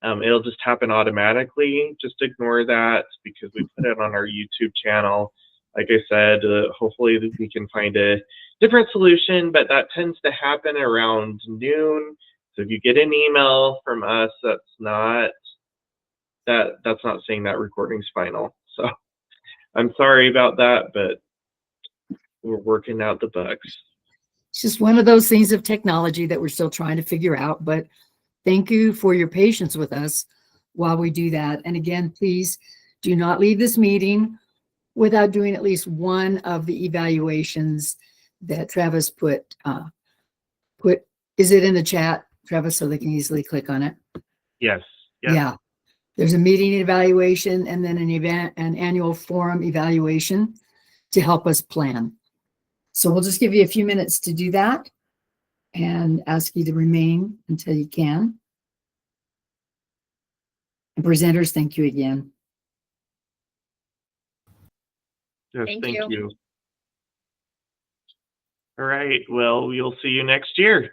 it'll just happen automatically. Just ignore that because we put it on our YouTube channel. Like I said, hopefully we can find a different solution, but that tends to happen around noon. So if you get an email from us, that's not saying that recording's final. So I'm sorry about that, but we're working out the bugs. It's just one of those things of technology that we're still trying to figure out, but thank you for your patience with us while we do that. And again, please do not leave this meeting without doing at least one of the evaluations that Travis put Is it in the chat, Travis, so they can easily click on it? Yes. Yes. Yeah. There's a meeting evaluation and then an annual forum evaluation to help us plan. So we'll just give you a few minutes to do that and ask you to remain until you can. And presenters, thank you again. Yes, Thank thank you. you. All right. Well, we'll see you next year.